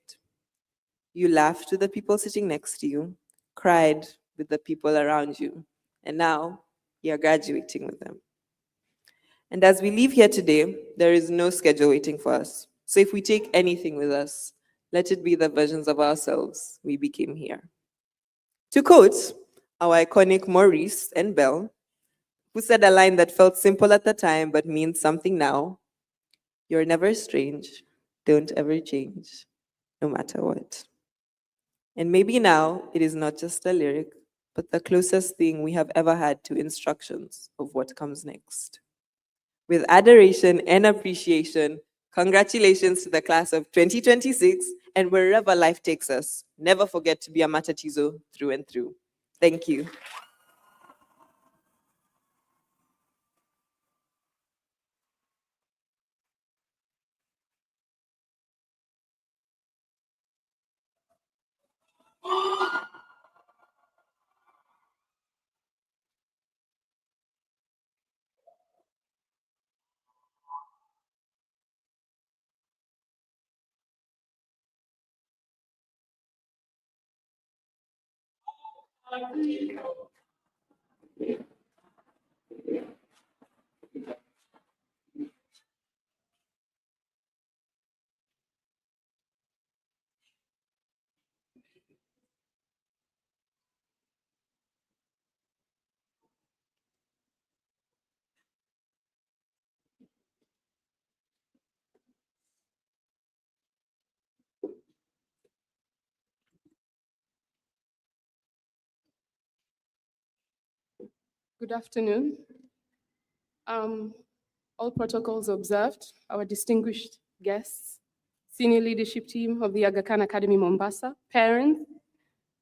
You laughed with the people sitting next to you, cried with the people around you, and now you're graduating with them. And as we leave here today, there is no schedule waiting for us. So if we take anything with us, let it be the versions of ourselves we became here. To quote our iconic Maurice and Belle, who said a line that felt simple at the time but means something now: "You're never strange, don't ever change, no matter what." And maybe now it is not just a lyric, but the closest thing we have ever had to instructions of what comes next. With adoration and appreciation, congratulations to the class of 2026, and wherever life takes us, never forget to be a Matatizo through and through. Thank you. Good afternoon. All protocols observed, our distinguished guests, senior leadership team of the Aga Khan Academy Mombasa, parents,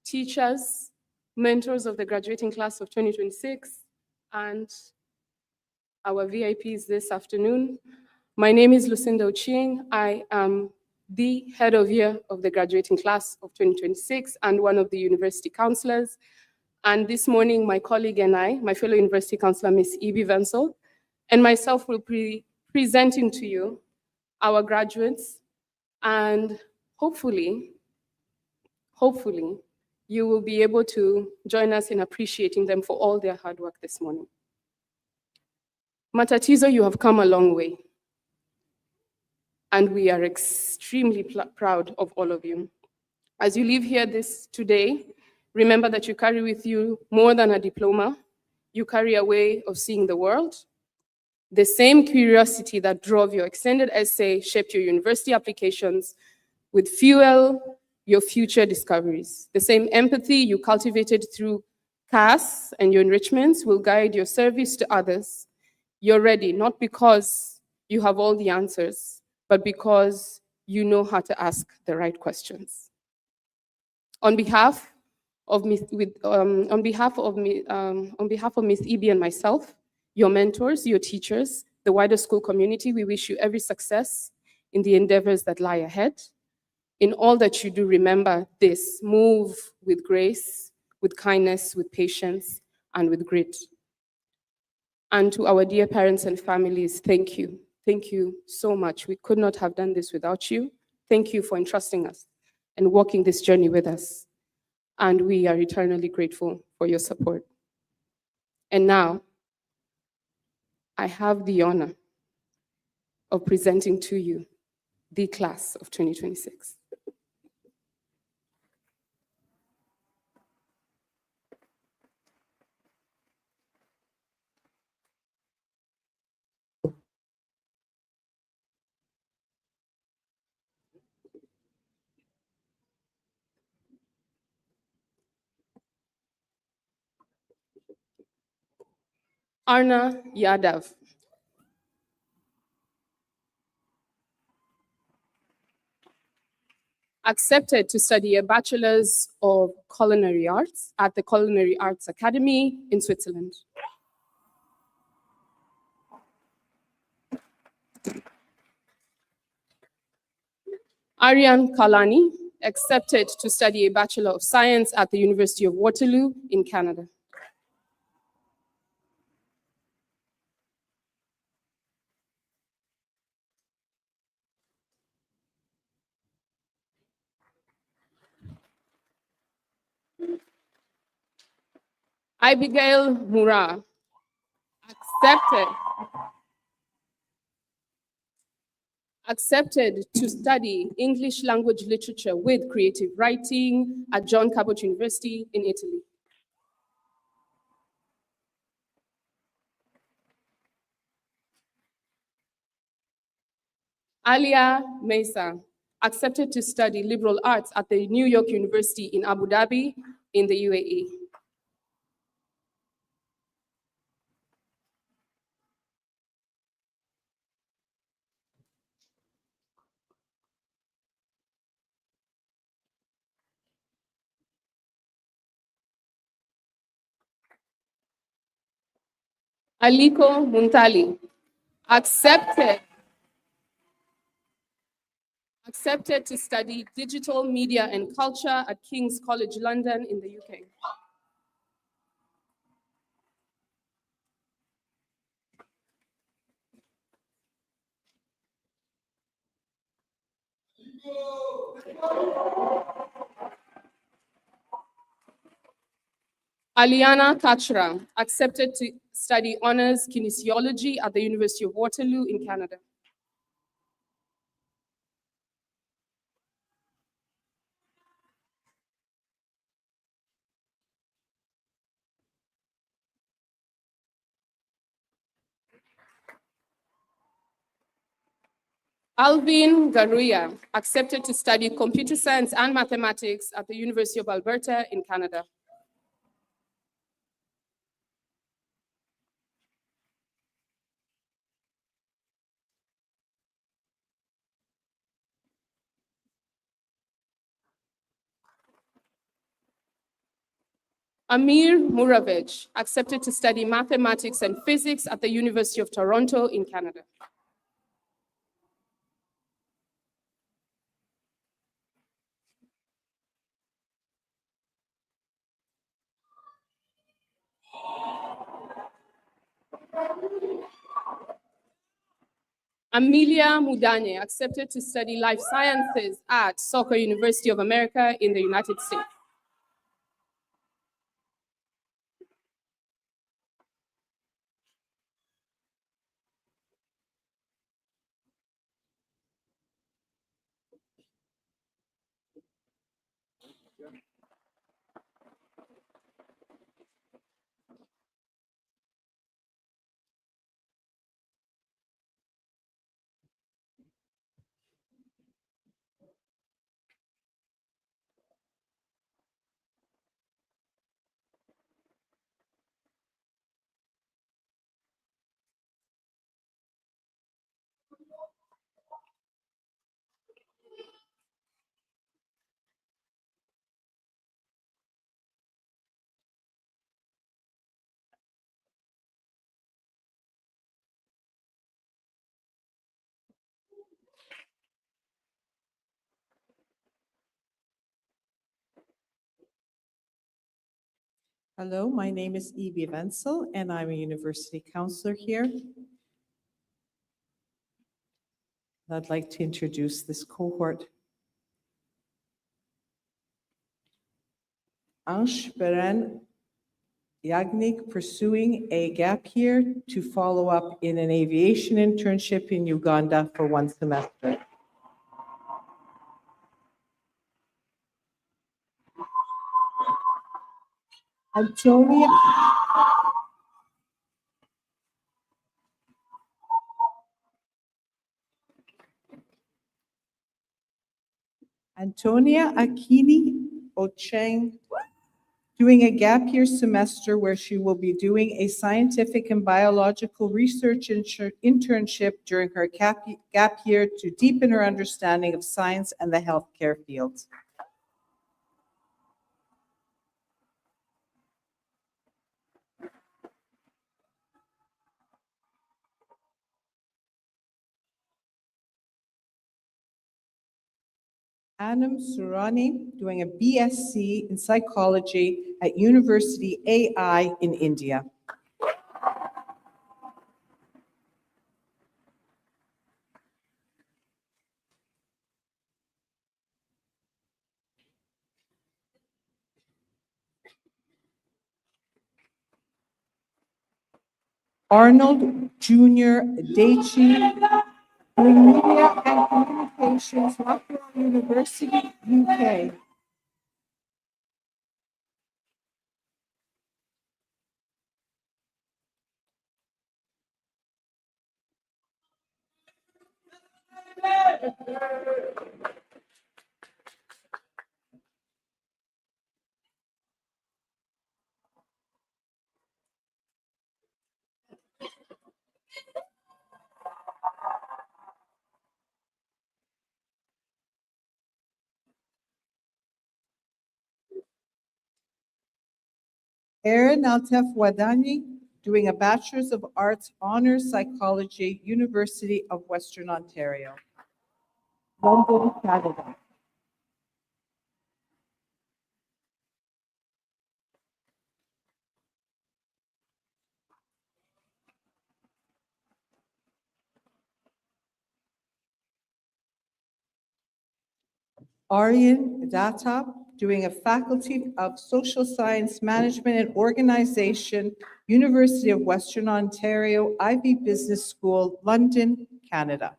teachers, mentors of the graduating class of 2026, and our VIPs this afternoon. My name is Lucinda Ochieng. I am the head of year of the graduating class of 2026 and one of the university counselors. And this morning, my colleague and I, my fellow university counselor, Ms. Ibi Vensel, and myself will be presenting to you our graduates, and hopefully, you will be able to join us in appreciating them for all their hard work this morning. Matatizo, you have come a long way, and we are extremely proud of all of you. As you leave here today, remember that you carry with you more than a diploma. You carry a way of seeing the world. The same curiosity that drove your extended essay shaped your university applications with fuel your future discoveries. The same empathy you cultivated through CAS and your enrichments will guide your service to others. You're ready, not because you have all the answers, but because you know how to ask the right questions. On behalf of Ms. Ibi and myself, your mentors, your teachers, the wider school community, we wish you every success in the endeavors that lie ahead. In all that you do, remember this: move with grace, with kindness, with patience, and with grit. And to our dear parents and families, thank you. Thank you so much. We could not have done this without you. Thank you for entrusting us and walking this journey with us. And we are eternally grateful for your support. And now, I have the honor of presenting to you the class of 2026. Arna Yadav. Accepted to study a Bachelor's of Culinary Arts at the Culinary Arts Academy in Switzerland. Aryan Kalani accepted to study a Bachelor of Science at the University of Waterloo in Canada. Abigail Mura accepted to study English language literature with creative writing at John Cabot University in Italy. Alia Mesa accepted to study liberal arts at the New York University in Abu Dhabi in the UAE. Aliko Muntali accepted to study digital media and culture at King's College London in the UK. Aliana Kachra accepted to study honors kinesiology at the University of Waterloo in Canada. Alvin Garuya accepted to study computer science and mathematics at the University of Alberta in Canada. Amir Muravec accepted to study mathematics and physics at the University of Toronto in Canada. Amelia Mudane accepted to study life sciences at Sauk University of America in the United States. Hello, my name is Evie Wenzel, and I'm a university counselor here. I'd like to introduce this cohort. Ansh Beren Yagnik pursuing a gap year to follow up in an aviation internship in Uganda for 1 semester. Antonia Akini Ocheng doing a gap year semester where she will be doing a scientific and biological research internship during her gap year to deepen her understanding of science and the healthcare field. Anam Surani doing a BSc in psychology at University AI in India. Arnold Jr. Daichi, doing Media and Communications, Loughborough University, UK. Erin Altef Wadani, doing a Bachelor's of Arts Honors Psychology, University of Western Ontario, London, Canada. Aryan Datta, doing a Faculty of Social Science Management and Organization, University of Western Ontario, Ivy Business School, London, Canada.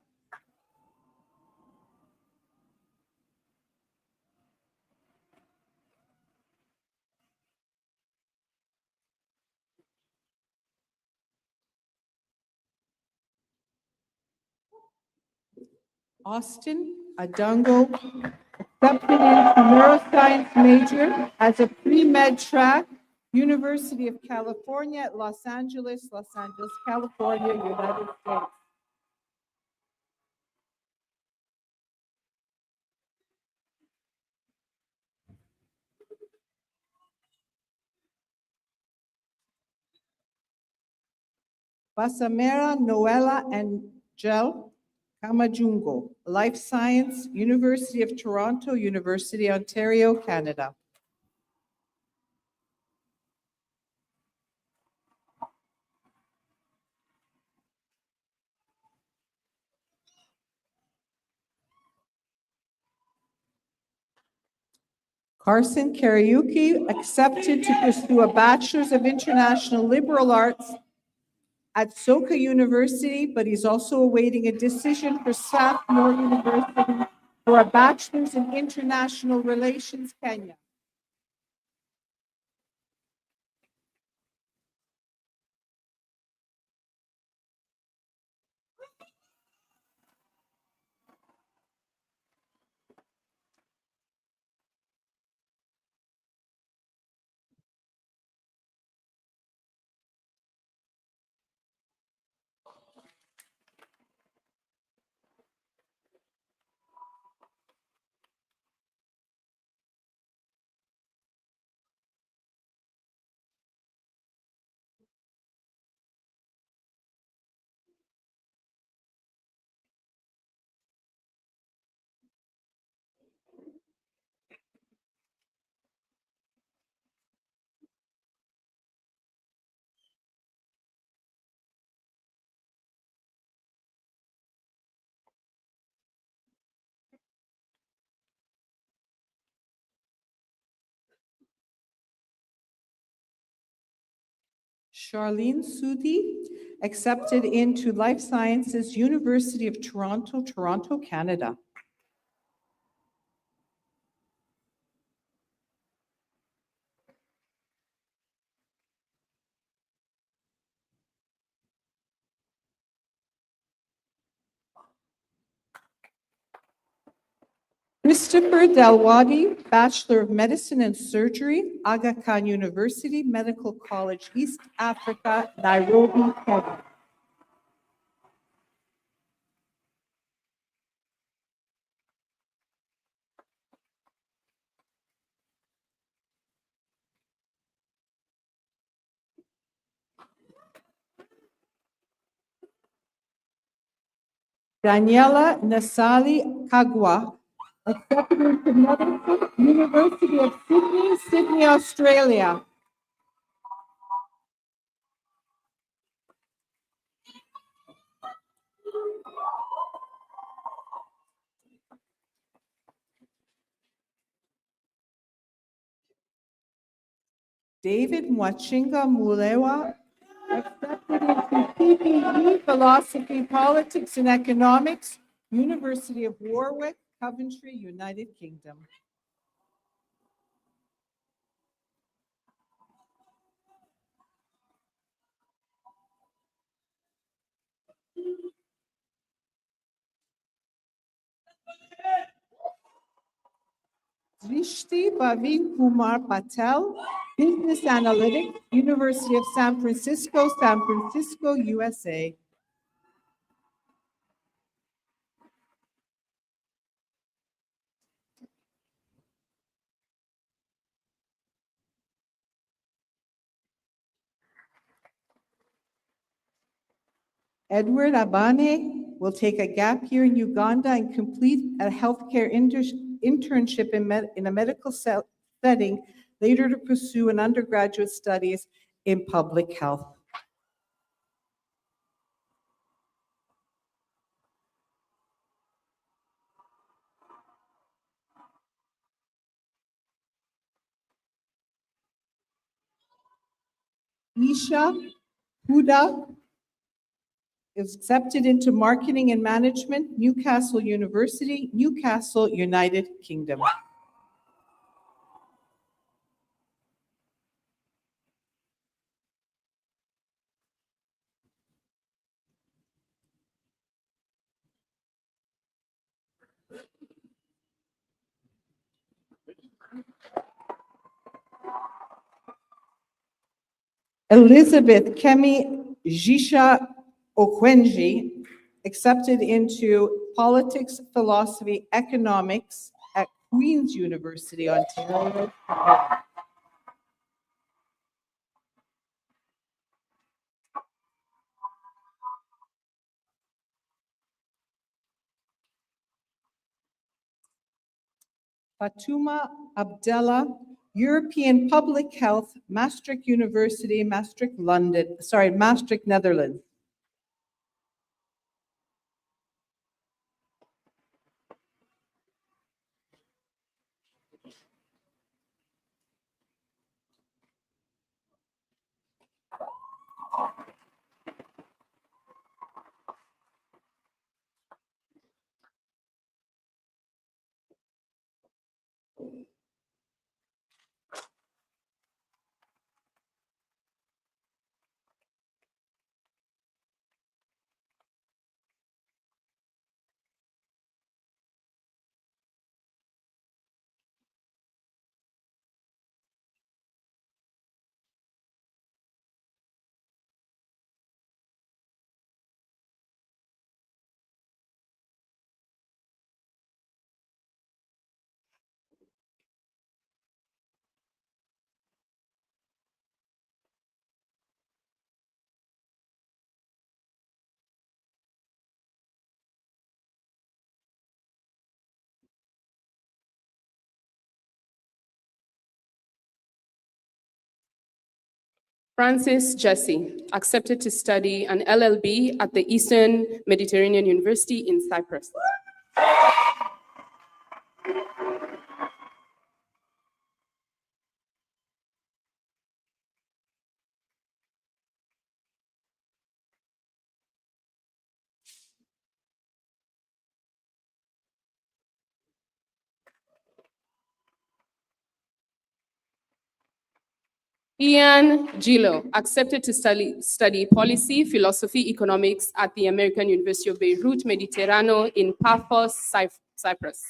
Austin Adungo, accepted into neuroscience major as a pre-med track, University of California at Los Angeles, California, United States. Basamera Noela Angel Kamajungo, Life Science, University of Toronto, University, Ontario, Canada. Carson Kariuki, accepted to pursue a Bachelor's of International Liberal Arts at Soka University, but he's also awaiting a decision for Strathmore University for a Bachelor's in International Relations, Kenya. Charlene Sudi, accepted into Life Sciences, University of Toronto, Toronto, Canada. Christopher Dalwadi, Bachelor of Medicine and Surgery, Aga Khan University, Medical College, East Africa, Nairobi, Kenya. Daniela Nasali Kagwa, accepted into medicine, University of Sydney, Sydney, Australia. David Mwachinga Mulewa, Accepted into PPE, Philosophy, Politics, and Economics, University of Warwick, Coventry, United Kingdom. Drishti Bhavin Kumar Patel, Business Analytics, University of San Francisco, USA. Edward Abane will take a gap year in Uganda and complete a healthcare internship in a medical setting, later to pursue an undergraduate studies in public health. Isha Huda is accepted into Marketing and Management, Newcastle University, Newcastle, United Kingdom. Elizabeth Kemi Jisha Okwenji, accepted into Politics, Philosophy, Economics at Queen's University, Ontario. Fatuma Abdallah, European Public Health, Maastricht University, Maastricht, Netherlands. Francis Jesse, accepted to study an LLB at the Eastern Mediterranean University in Cyprus. Ian Gillo, accepted to study policy, philosophy, economics at the American University of Beirut, Mediterranean in Paphos, Cyprus.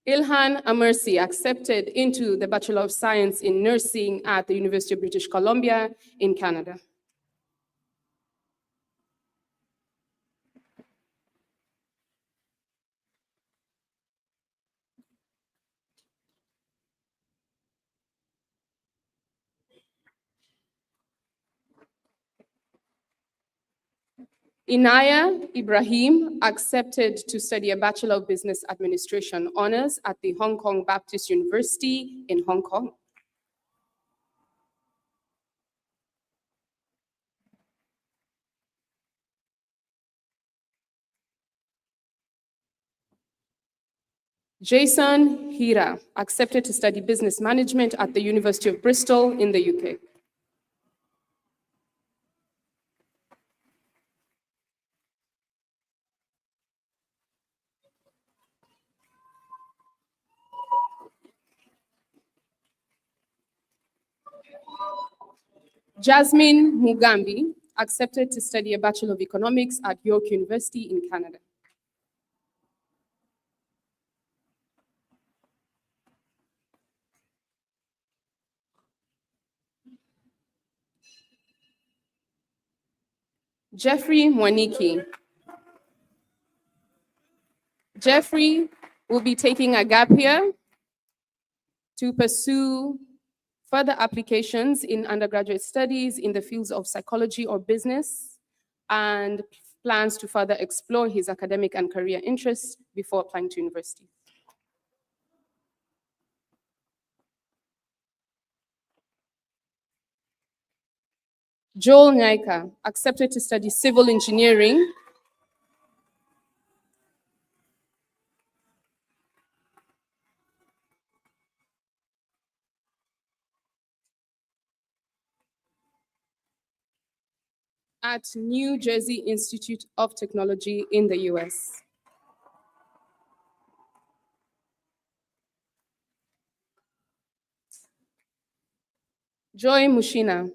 Ilhan Amersi, accepted into the Bachelor of Science in Nursing at the University of British Columbia in Canada. Inaya Ibrahim, accepted to study a Bachelor of Business Administration honors at the Hong Kong Baptist University in Hong Kong. Jason Hira accepted to study business management at the University of Bristol in the UK. Jasmine Mugambi accepted to study a Bachelor of Economics at York University in Canada. Jeffrey Mwaniki. Jeffrey will be taking a gap year to pursue further applications in undergraduate studies in the fields of psychology or business, and plans to further explore his academic and career interests before applying to university. Joel Nyaika accepted to study civil engineering at New Jersey Institute of Technology in the US. Joy Mushina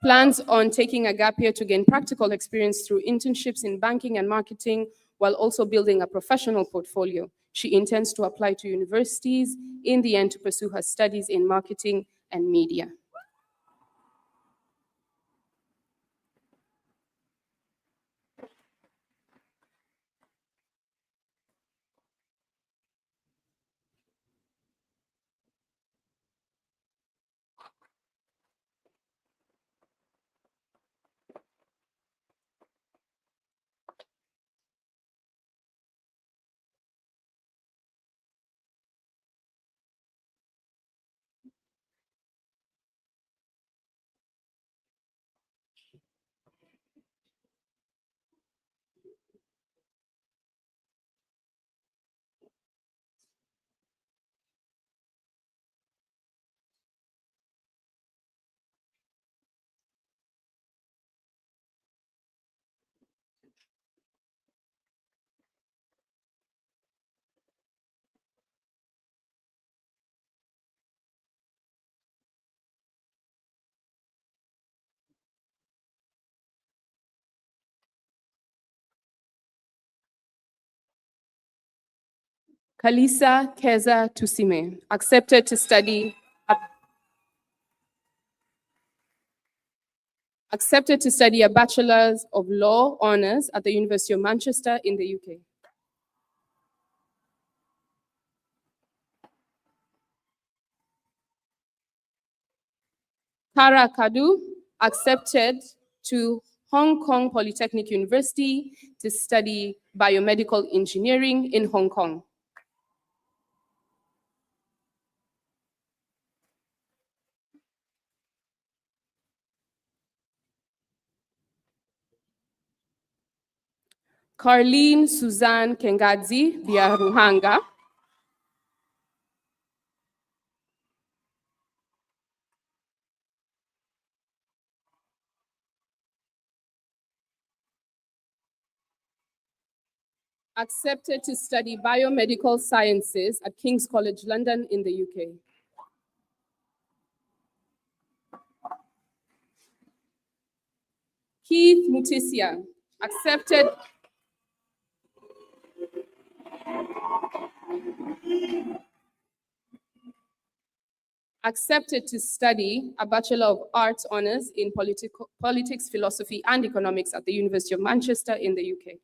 plans on taking a gap year to gain practical experience through internships in banking and marketing, while also building a professional portfolio. She intends to apply to universities in the end to pursue her studies in marketing and media. Kalisa Keza Tusime accepted to study a Bachelor's of Law Honours at the University of Manchester in the UK. Kara Kadu accepted to Hong Kong Polytechnic University to study biomedical engineering in Hong Kong. Carlene Suzanne Kengadzi Biaruhanga accepted to study biomedical sciences at King's College London in the UK. Keith Mutisia accepted to study a Bachelor of Arts Honours in Politics, Philosophy and Economics at the University of Manchester in the UK.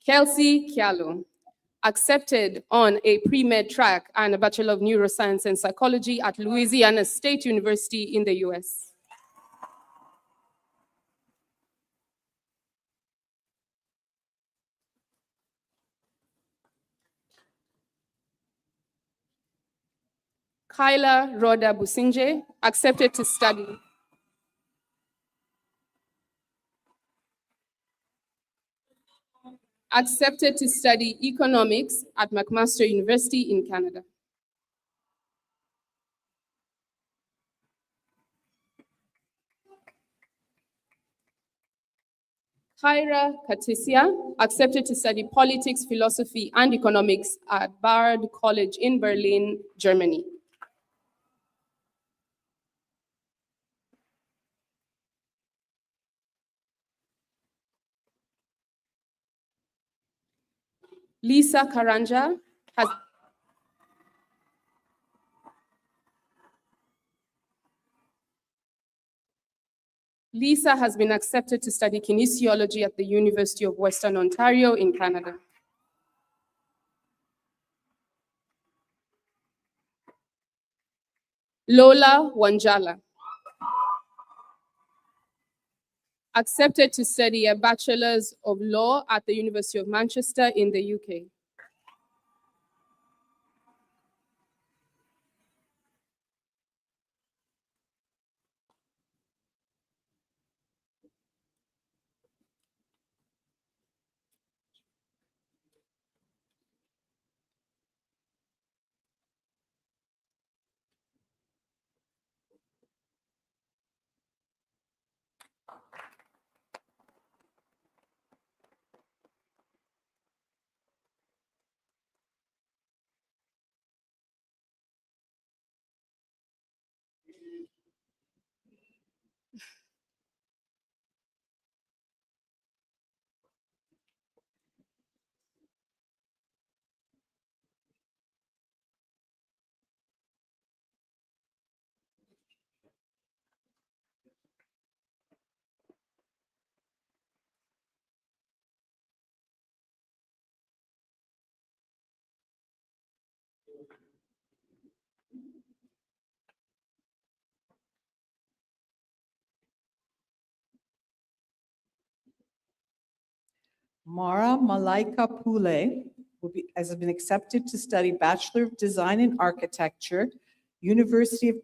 Kelsey Kialo accepted on a pre-med track and a Bachelor of Neuroscience and Psychology at Louisiana State University in the US. Kyla Rhoda Businje accepted to study accepted to study economics at McMaster University in Canada. Kyra Katisia accepted to study politics, philosophy, and economics at Bard College in Berlin, Germany. Lisa Karanja has Lisa has been accepted to study kinesiology at the University of Western Ontario in Canada. Lola Wanjala accepted to study a Bachelor's of Law at the University of Manchester in the UK. Mara Malaika Pule has been accepted to study Bachelor of Design in Architecture, University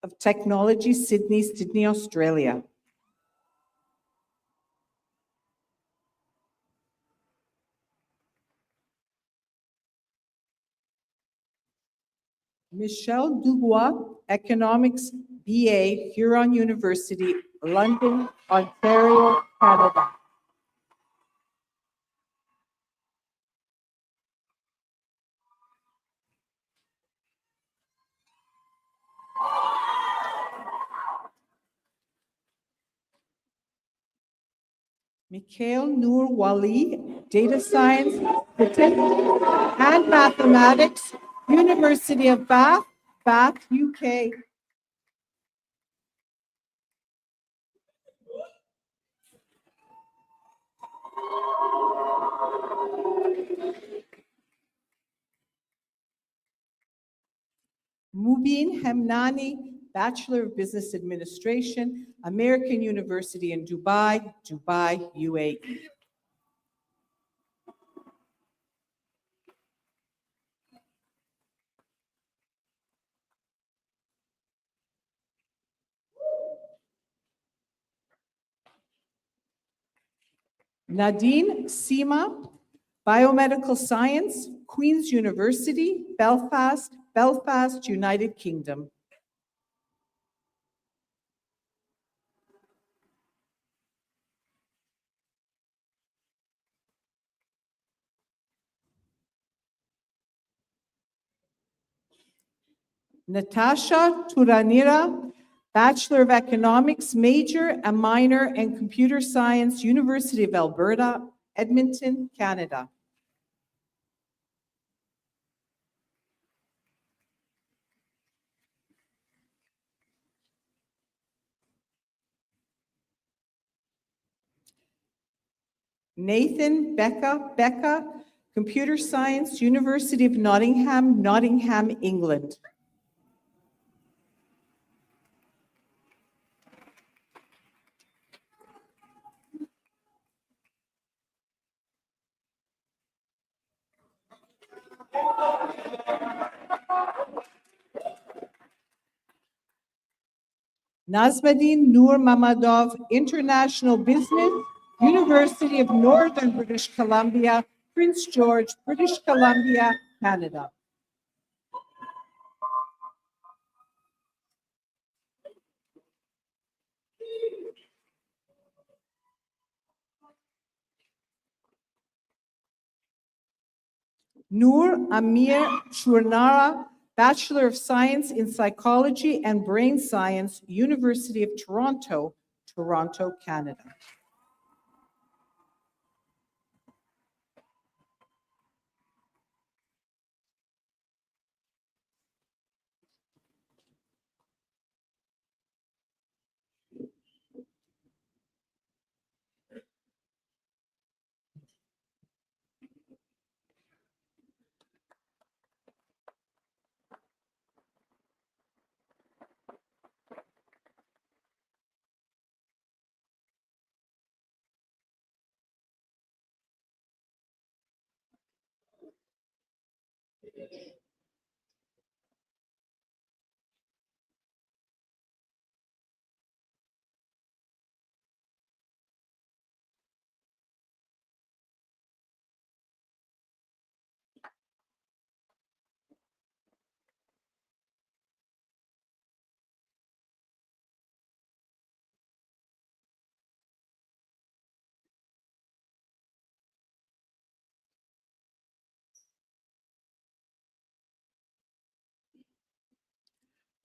of Technology, Sydney, Sydney, Australia. Michelle Dubois, Economics BA, Huron University, London, Ontario, Canada. Mikhail Noor Wali, Data Science, Statistics, and Mathematics, University of Bath, Bath, UK. Mubin Hemnani, Bachelor of Business Administration, American University in Dubai, Dubai, UAE. Nadine Sima, Biomedical Science, Queen's University, Belfast, Belfast, United Kingdom. Natasha Turanira, Bachelor of Economics, major and minor in Computer Science, University of Alberta, Edmonton, Canada. Nathan Becca, Computer Science, University of Nottingham, Nottingham, England. Nazmuddin Nur Mamadov, International Business, University of Northern British Columbia, Prince George, British Columbia, Canada. Noor Amir Churnara, Bachelor of Science in Psychology and Brain Science, University of Toronto, Toronto, Canada.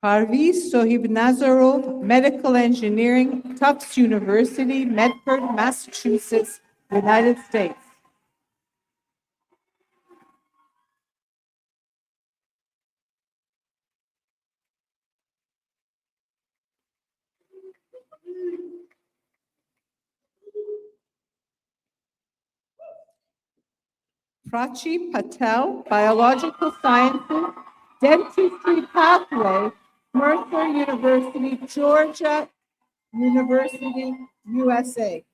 Parviz Sohib Nazarov, Medical Engineering, Tufts University, Medford, Massachusetts, United States. Prachi Patel, Biological Sciences, Dentistry Pathway, Mercer University, Georgia University, USA.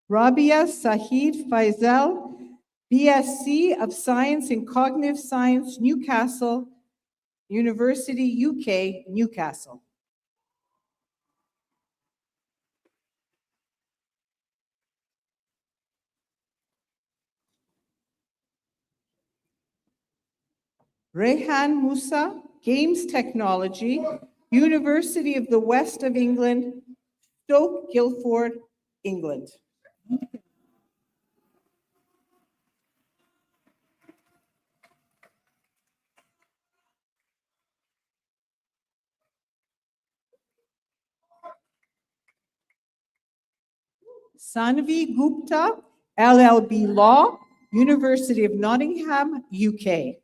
Rabia Sahid Faisal, BSc of Science in Cognitive Science, Newcastle University, UK, Newcastle. Rehan Musa, Games Technology, University of the West of England, Stoke Guildford, England. Sanvi Gupta, LLB Law, University of Nottingham, UK.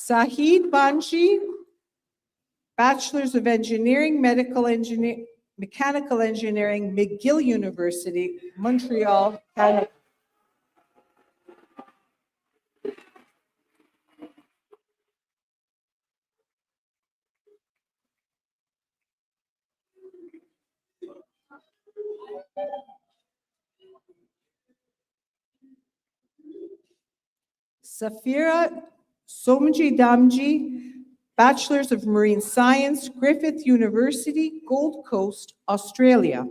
Sahid Banji, Bachelor's of Engineering, Mechanical Engineering, McGill University, Montreal, Canada. Safira Somji Damji, Bachelor's of Marine Science, Griffith University, Gold Coast, Australia.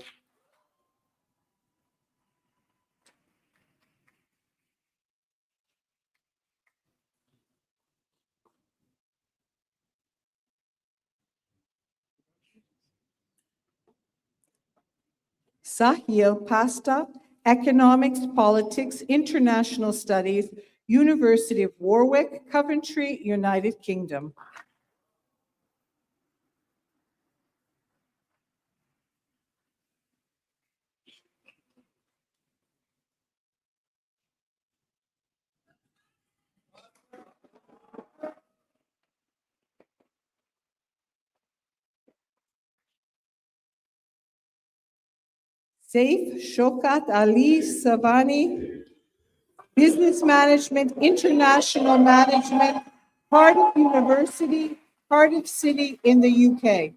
Sahil Pasta, Economics, Politics, International Studies, University of Warwick, Coventry, United Kingdom. Saif Shokat Ali Savani, Business Management, International Management, Cardiff University, Cardiff City in the UK.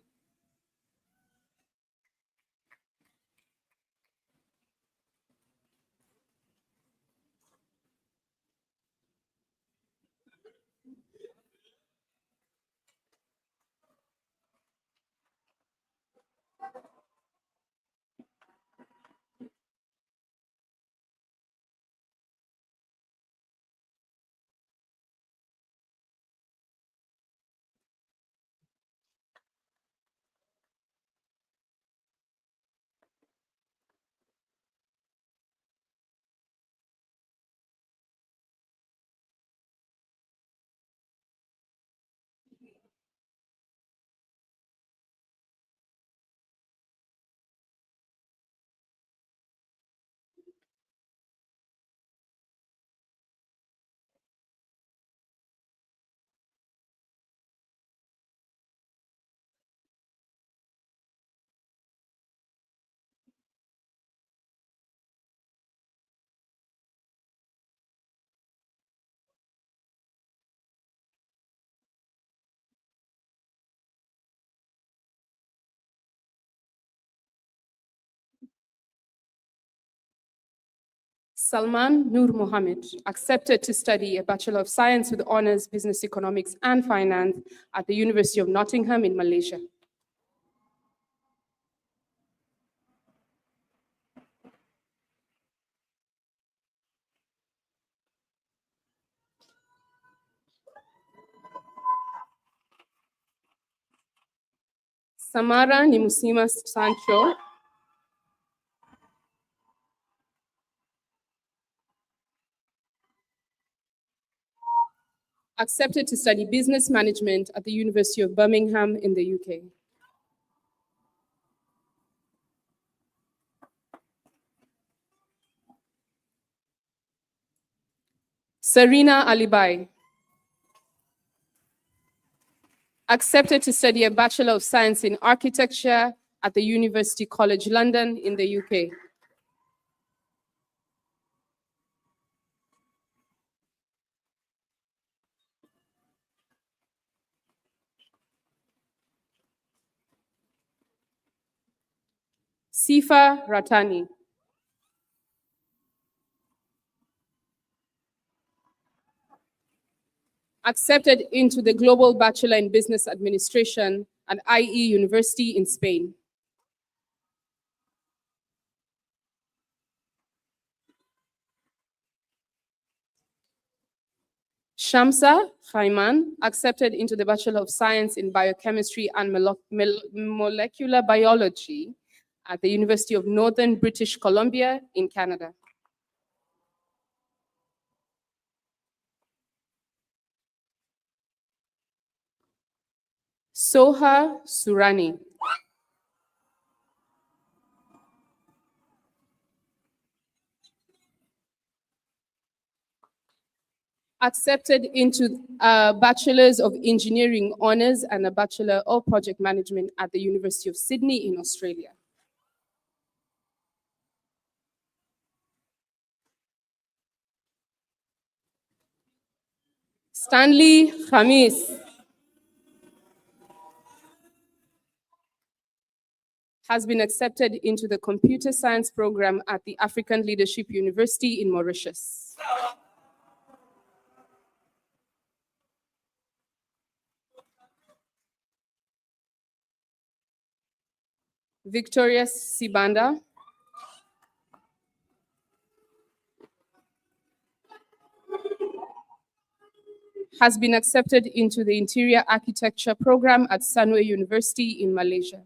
Salman Nur Mohammed accepted to study a Bachelor of Science with Honors Business Economics and Finance at the University of Nottingham in Malaysia. Samara Nimusima Sancho accepted to study business management at the University of Birmingham in the UK. Serena Alibai accepted to study a Bachelor of Science in Architecture at the University College London in the UK. Sifa Ratani accepted into the Global Bachelor in Business Administration at IE University in Spain. Shamsa Khaiman accepted into the Bachelor of Science in Biochemistry and Molecular Biology at the University of Northern British Columbia in Canada. Soha Surani accepted into a Bachelor's of Engineering Honours and a Bachelor of Project Management at the University of Sydney in Australia. Stanley Khamis has been accepted into the Computer Science program at the African Leadership University in Mauritius. Victoria Sibanda has been accepted into the Interior Architecture program at Sunway University in Malaysia.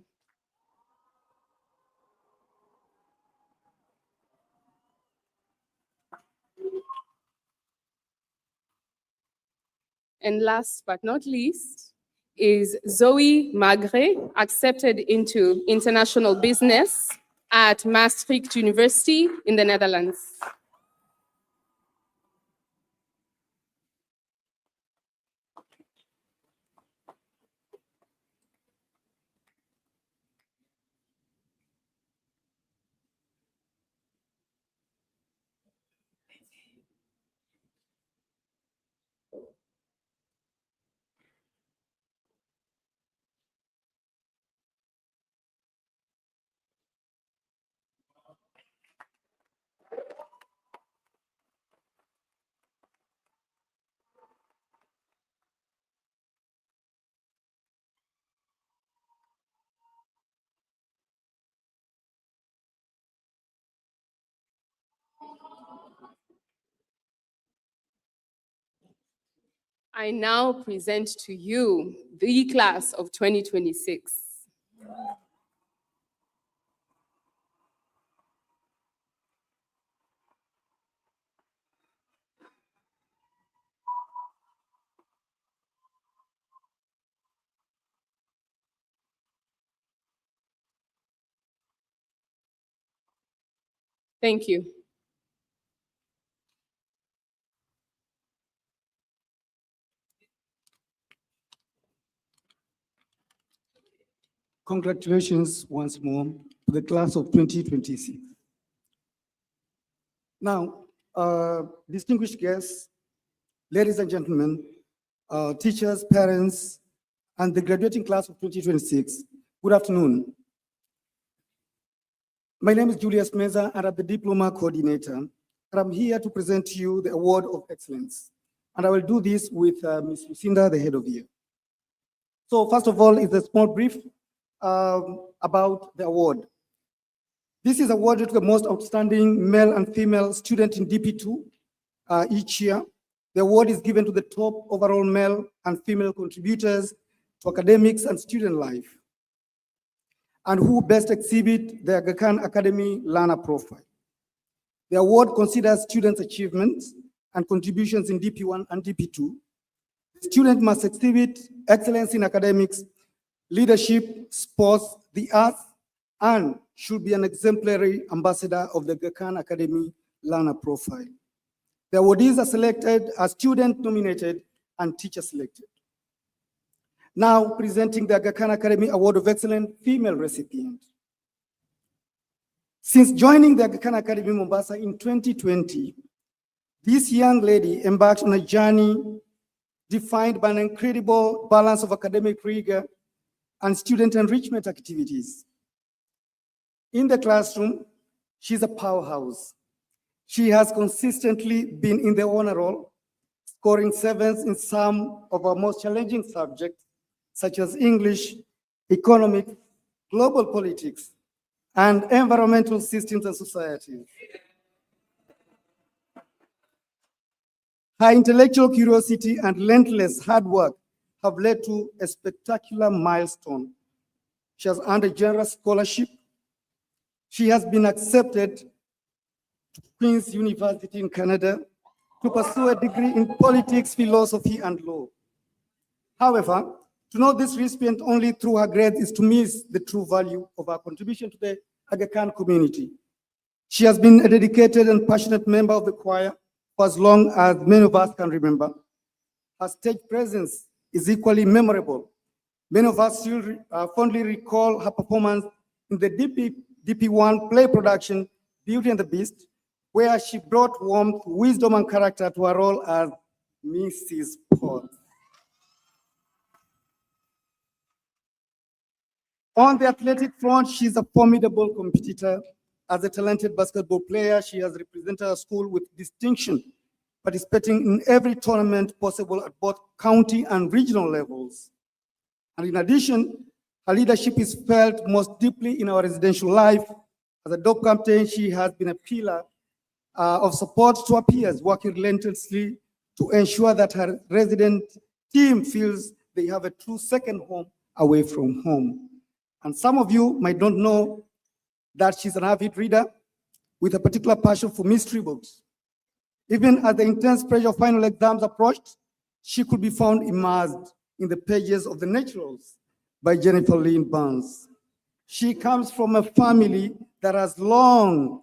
And last but not least is Zoe Magre, accepted into international business at Maastricht University in the Netherlands. I now present to you the class of 2026. Thank you. Congratulations once more to the class of 2026. Now, distinguished guests, ladies and gentlemen, teachers, parents, and the graduating class of 2026, good afternoon. My name is Julius Meza, and I'm the Diploma Coordinator, and I'm here to present to you the Award of Excellence. And I will do this with Ms. Lucinda, the head of year. So first of all, is a small brief about the award. This is awarded to the most outstanding male and female student in DP2 each year. The award is given to the top overall male and female contributors to academics and student life, and who best exhibit the Aga Khan Academy learner profile. The award considers students' achievements and contributions in DP1 and DP2. The student must exhibit excellence in academics, leadership, sports, the arts, and should be an exemplary ambassador of the Aga Khan Academy learner profile. The awardees are selected as student-nominated and teacher-selected. Now presenting the Aga Khan Academy Award of Excellence female recipient. Since joining the Aga Khan Academy Mombasa in 2020, this young lady embarked on a journey defined by an incredible balance of academic rigor and student enrichment activities. In the classroom, she's a powerhouse. She has consistently been in the honor roll, scoring sevens in some of our most challenging subjects, such as English, economics, global politics, and environmental systems and societies. Her intellectual curiosity and relentless hard work have led to a spectacular milestone. She has earned a generous scholarship. She has been accepted to Queen's University in Canada to pursue a degree in politics, philosophy, and law. However, to know this recipient only through her grades is to miss the true value of her contribution to the Aga Khan community. She has been a dedicated and passionate member of the choir for as long as many of us can remember. Her stage presence is equally memorable. Many of us still fondly recall her performance in the DP1 play production, Beauty and the Beast, where she brought warmth, wisdom, and character to her role as Mrs. Potts. On the athletic front, she's a formidable competitor. As a talented basketball player, she has represented her school with distinction, participating in every tournament possible at both county and regional levels. And in addition, her leadership is felt most deeply in our residential life. As a dog captain, she has been a pillar of support to her peers, working relentlessly to ensure that her resident team feels they have a true second home away from home. And some of you might not know that she's an avid reader with a particular passion for mystery books. Even as the intense pressure of final exams approached, she could be found immersed in the pages of The Naturals by Jennifer Lynn Barnes. She comes from a family that has long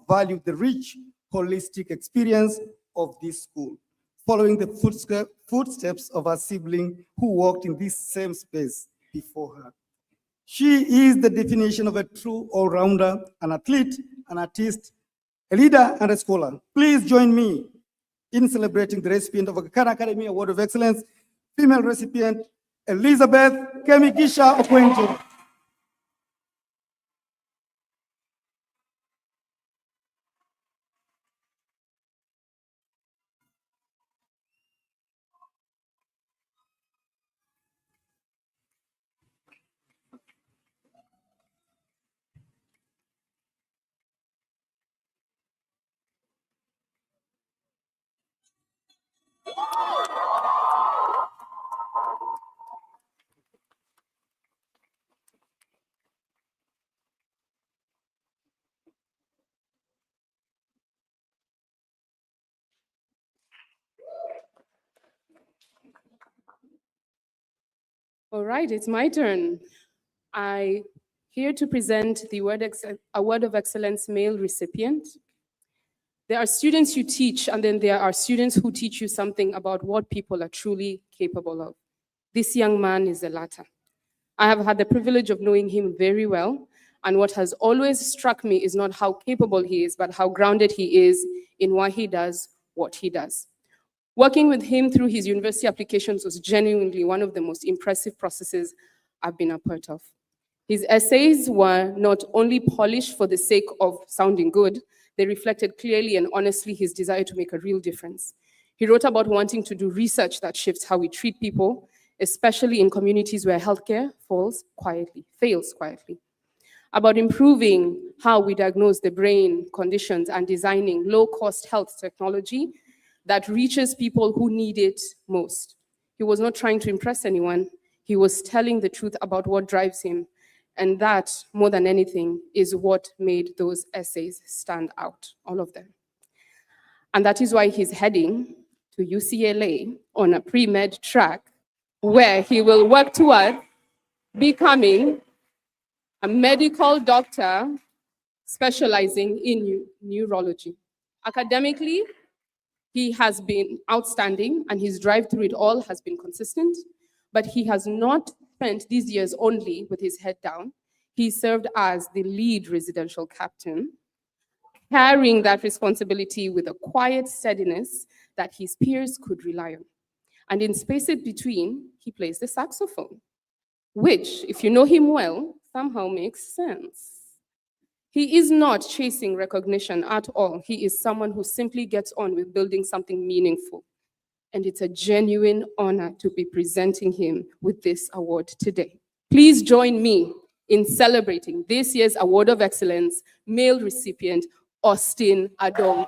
valued the rich, holistic experience of this school, following the footsteps of her sibling who walked in this same space before her. She is the definition of a true all-rounder, an athlete, an artist, a leader, and a scholar. Please join me in celebrating the recipient of the Khan Academy Award of Excellence, female recipient, Elizabeth Kemigisha Okwenjo. All right, it's my turn. I here to present the Award of Excellence male recipient. There are students you teach, and then there are students who teach you something about what people are truly capable of. This young man is the latter. I have had the privilege of knowing him very well, and what has always struck me is not how capable he is, but how grounded he is in why he does what he does. Working with him through his university applications was genuinely one of the most impressive processes I've been a part of. His essays were not only polished for the sake of sounding good, they reflected clearly and honestly his desire to make a real difference. He wrote about wanting to do research that shifts how we treat people, especially in communities where healthcare fails quietly. About improving how we diagnose the brain conditions and designing low-cost health technology that reaches people who need it most. He was not trying to impress anyone. He was telling the truth about what drives him. And that, more than anything, is what made those essays stand out, all of them. And that is why he's heading to UCLA on a pre-med track where he will work toward becoming a medical doctor specializing in neurology. Academically, he has been outstanding, and his drive through it all has been consistent, but he has not spent these years only with his head down. He served as the lead residential captain, carrying that responsibility with a quiet steadiness that his peers could rely on. And in spaces between, he plays the saxophone, which, if you know him well, somehow makes sense. He is not chasing recognition at all. He is someone who simply gets on with building something meaningful. And it's a genuine honor to be presenting him with this award today. Please join me in celebrating this year's Award of Excellence male recipient, Austin Adong.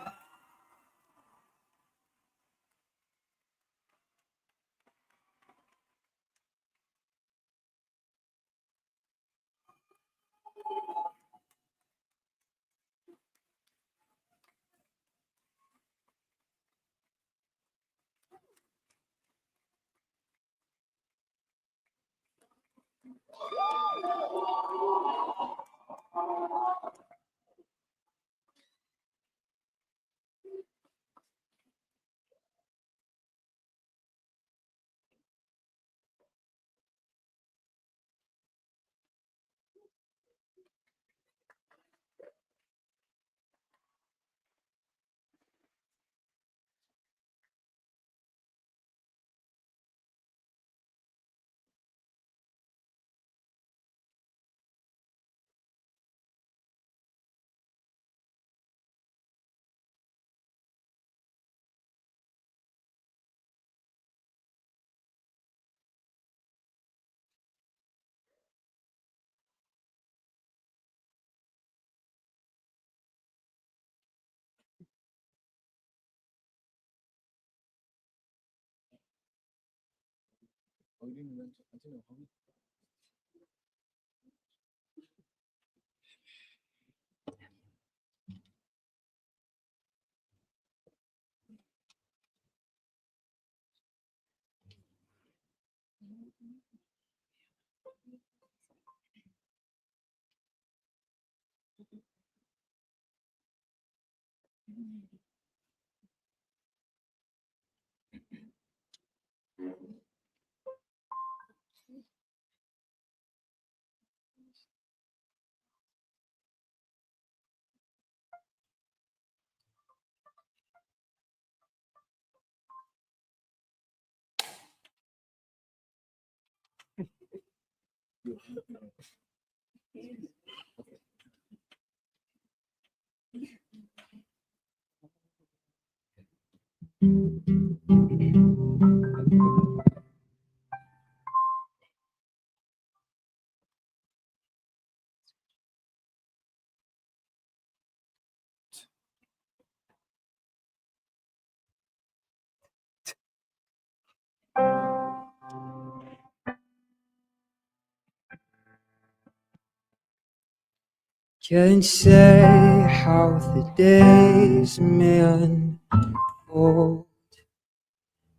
Can't say how the days may unfold,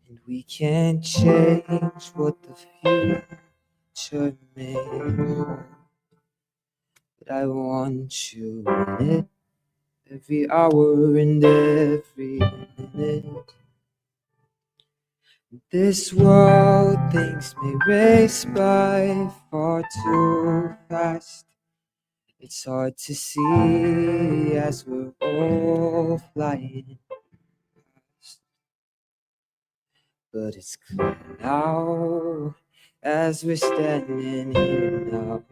and we can't change what the future picture made whole. But I want you in it every hour and every minute. This world thinks may race by far too fast. It's hard to see as we're all flying past. But it's clear now as we're standing here now.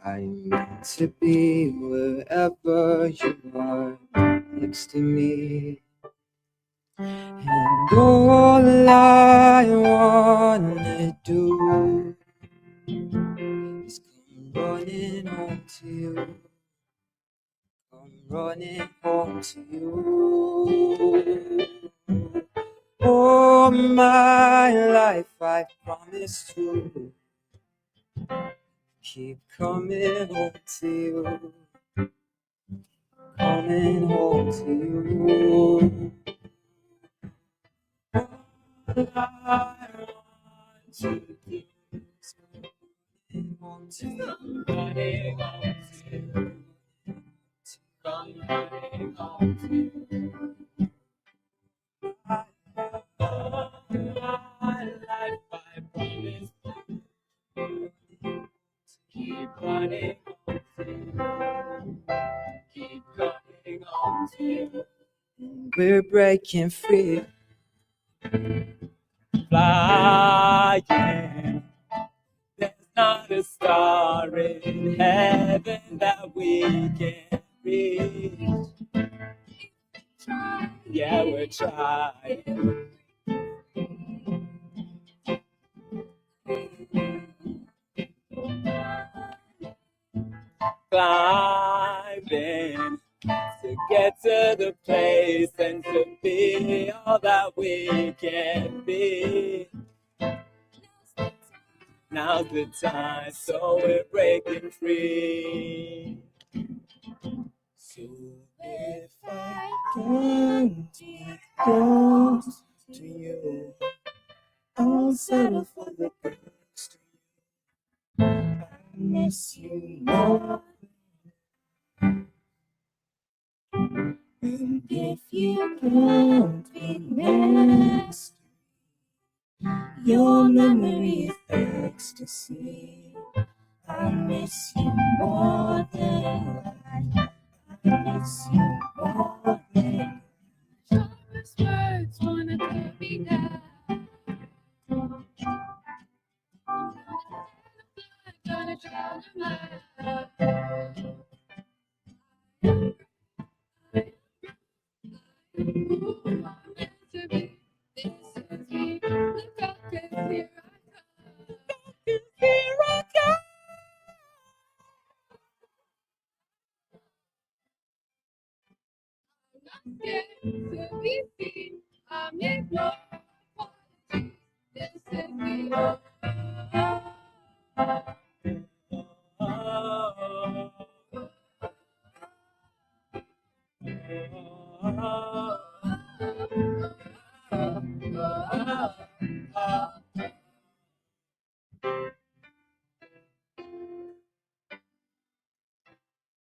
I'm meant to be wherever you are next to me. And all I wanna do is come running home to you. Come running home to you. All my life I promised you. Keep coming home to you. Coming home to you. All I want to do is come home to you. Running home to you. Come running home to you. All my life I promised you. Keep running home to you. Keep coming home to you. And we're breaking free. Flying. There's not a star in heaven that we can reach. Yeah, we're trying. Climbing to get to the place and to be all that we can be. Now's the time, so we're breaking free. So if I can't get close to you, I'll settle for the best. I miss you more. And if you can't be next, your memory is ecstasy. I miss you more than I miss you more than sharpest words wanna cut me down. Gonna drown my to be. This is me. Look up, 'cause here I come. Here I come. I'm not scared to be seen. I'm ignored. Apologies. This is me.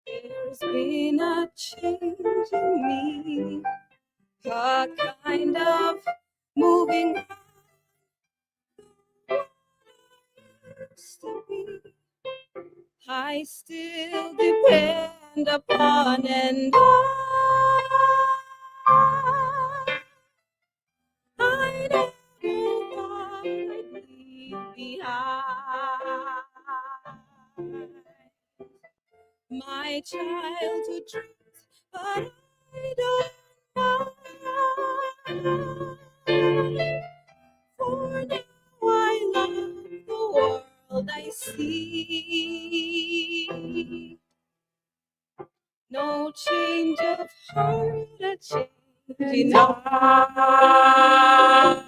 There's been a change in me, a kind of moving on used to be. I still depend upon and I never thought I'd leave behind my childhood dreams, but I don't know. For now I love the world I see. No change of heart, a change in heart. I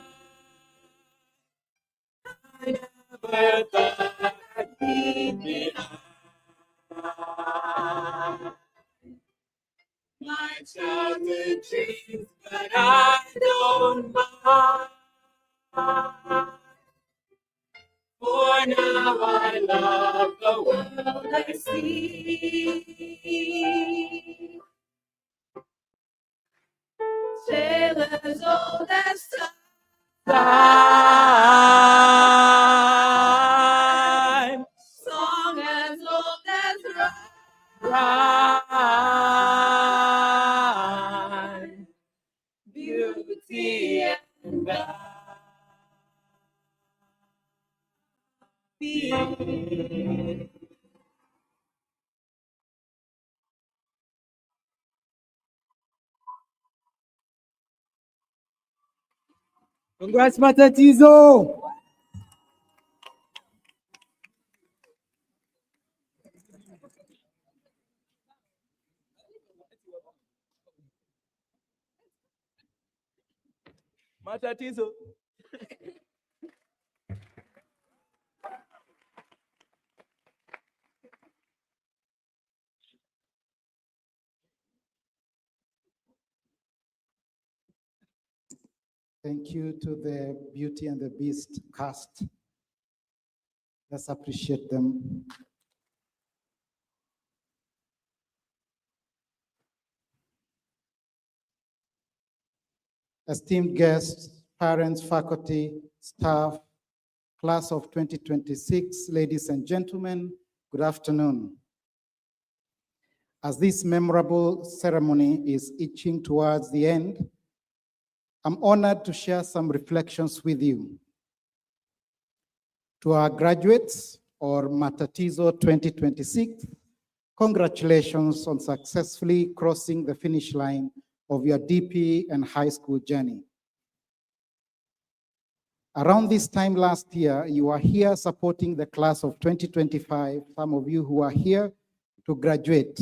never thought I'd leave behind my childhood dreams, but I don't mind. sea. Tale as old as time, song as old as rhyme, beauty and beauty. Congrats, Matatizo. Matatizo. Thank you to the Beauty and the Beast cast. Let's appreciate them. Esteemed guests, parents, faculty, staff, class of 2026, ladies and gentlemen, good afternoon. As this memorable ceremony is inching towards the end, I'm honored to share some reflections with you. To our graduates, or Matatizo 2026, congratulations on successfully crossing the finish line of your DP and high school journey. Around this time last year, you were here supporting the class of 2025, some of you who are here to graduate.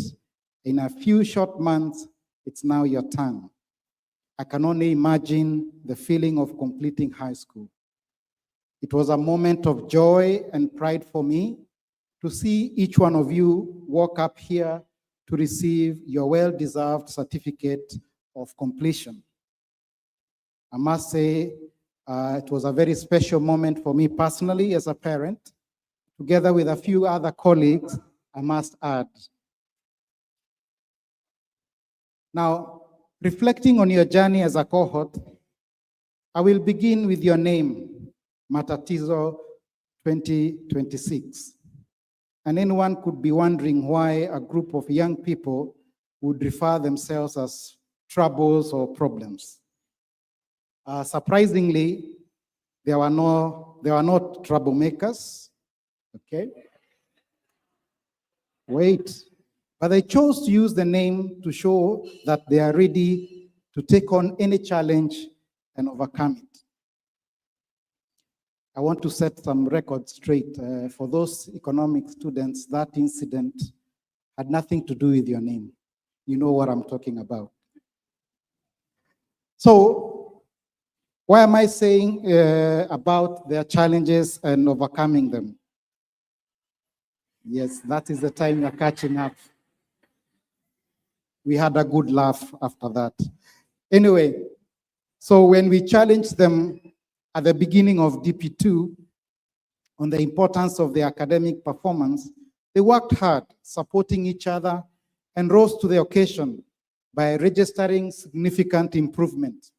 In a few short months, it's now your turn. I can only imagine the feeling of completing high school. It was a moment of joy and pride for me to see each one of you walk up here to receive your well-deserved certificate of completion. I must say, it was a very special moment for me personally as a parent, together with a few other colleagues, I must add. Now, reflecting on your journey as a cohort, I will begin with your name, Matatizo 2026. And anyone could be wondering why a group of young people would refer themselves as troubles or problems. Surprisingly, there were not troublemakers, okay? Wait, but they chose to use the name to show that they are ready to take on any challenge and overcome it. I want to set some records straight. For those economic students, that incident had nothing to do with your name. You know what I'm talking about. So, why am I saying about their challenges and overcoming them? Yes, that is the time you're catching up. We had a good laugh after that. Anyway, so when we challenged them at the beginning of DP2 on the importance of their academic performance, they worked hard, supporting each other, and rose to the occasion by registering significant improvement.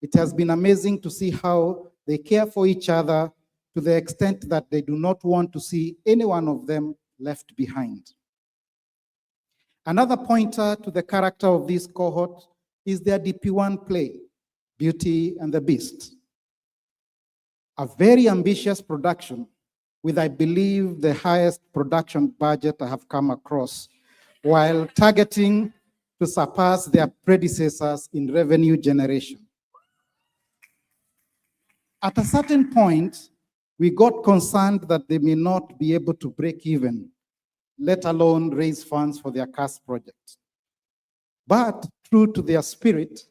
It has been amazing to see how they care for each other to the extent that they do not want to see any one of them left behind. Another pointer to the character of this cohort is their DP1 play, Beauty and the Beast. A very ambitious production with, I believe, the highest production budget I have come across, while targeting to surpass their predecessors in revenue generation. At a certain point, we got concerned that they may not be able to break even, let alone raise funds for their CAS project. But true to their spirit,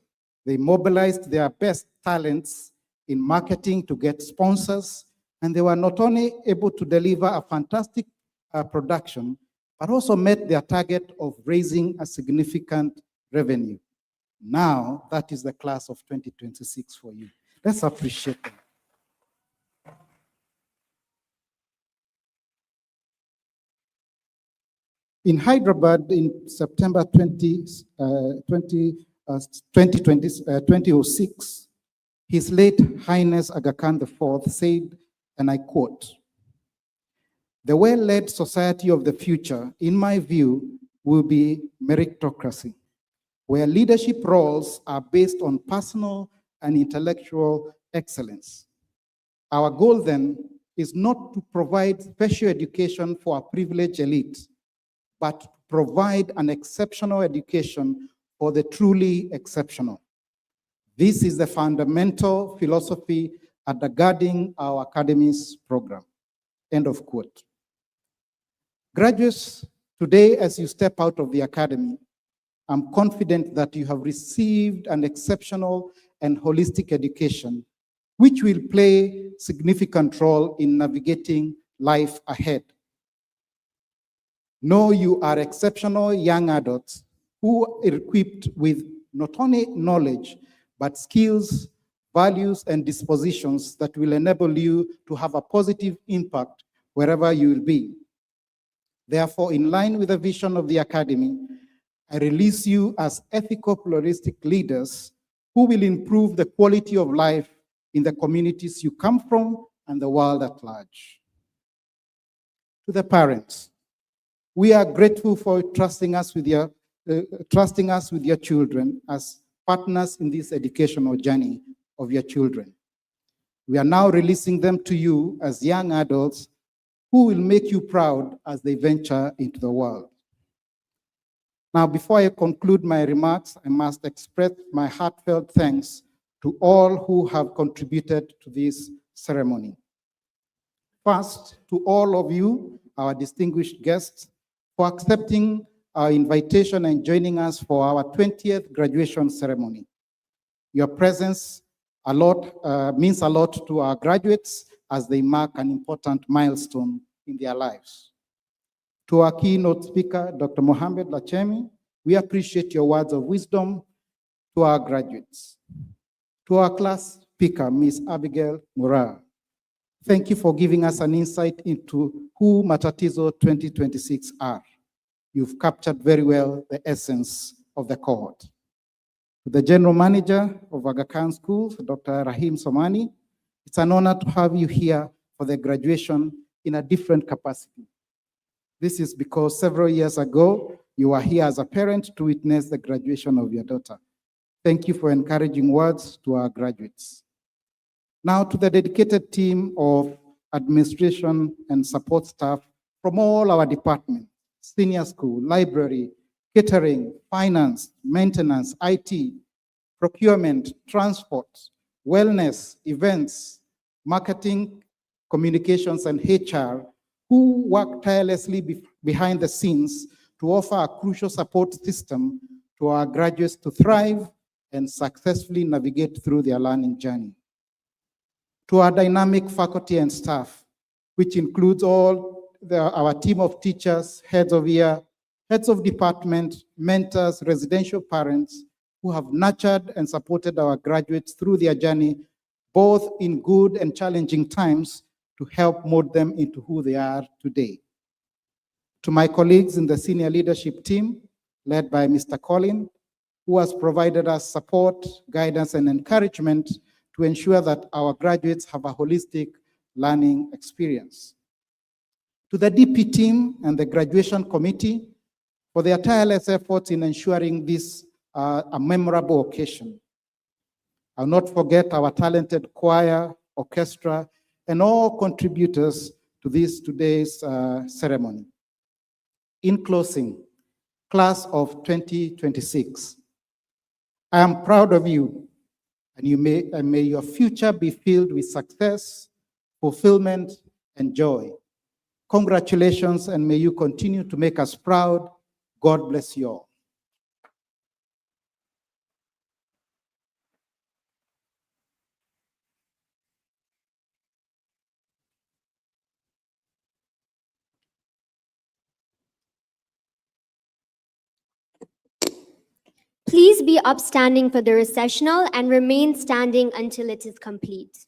they mobilized their best talents in marketing to get sponsors, and they were not only able to deliver a fantastic production, but also met their target of raising a significant revenue. Now, that is the class of 2026 for you. Let's appreciate them. In Hyderabad in September 2006, His late Highness Aga Khan IV said, and I quote, "The well-led society of the future, in my view, will be meritocracy, where leadership roles are based on personal and intellectual excellence. Our goal then is not to provide special education for a privileged elite, but to provide an exceptional education for the truly exceptional. This is the fundamental philosophy undergirding our Academy's program." End of quote. Graduates, today as you step out of the Academy, I'm confident that you have received an exceptional and holistic education, which will play significant role in navigating life ahead. Know you are exceptional young adults who are equipped with not only knowledge, but skills, values, and dispositions that will enable you to have a positive impact wherever you will be. Therefore, in line with the vision of the Academy, I release you as ethical pluralistic leaders who will improve the quality of life in the communities you come from and the world at large. To the parents, we are grateful for trusting us with your children as partners in this educational journey of your children. We are now releasing them to you as young adults who will make you proud as they venture into the world. Now, before I conclude my remarks, I must express my heartfelt thanks to all who have contributed to this ceremony. First, to all of you, our distinguished guests, for accepting our invitation and joining us for our 20th graduation ceremony. Your presence means a lot to our graduates as they mark an important milestone in their lives. To our keynote speaker, Dr. Mohammed Lachemi, we appreciate your words of wisdom to our graduates. To our class speaker, Ms. Abigail Murah, thank you for giving us an insight into who Matatizo 2026 are. You've captured very well the essence of the cohort. To the General Manager of Aga Khan Schools, Dr. Rahim Somani, it's an honor to have you here for the graduation in a different capacity. This is because several years ago, you were here as a parent to witness the graduation of your daughter. Thank you for encouraging words to our graduates. Now to the dedicated team of administration and support staff from all our departments, senior school, library, catering, finance, maintenance, IT, procurement, transport, wellness, events, marketing, communications, and HR, who work tirelessly behind the scenes to offer a crucial support system to our graduates to thrive and successfully navigate through their learning journey. To our dynamic faculty and staff, which includes our team of teachers, heads of year, heads of department, mentors, residential parents, who have nurtured and supported our graduates through their journey, both in good and challenging times, to help mold them into who they are today. To my colleagues in the senior leadership team, led by Mr. Colin, who has provided us support, guidance, and encouragement to ensure that our graduates have a holistic learning experience. To the DP team and the graduation committee for their tireless efforts in ensuring this a memorable occasion. I'll not forget our talented choir, orchestra, and all contributors to today's ceremony. In closing, class of 2026, I am proud of you, and may your future be filled with success, fulfillment, and joy. Congratulations, and may you continue to make us proud. God bless you all. Please be upstanding for the recessional and remain standing until it is complete.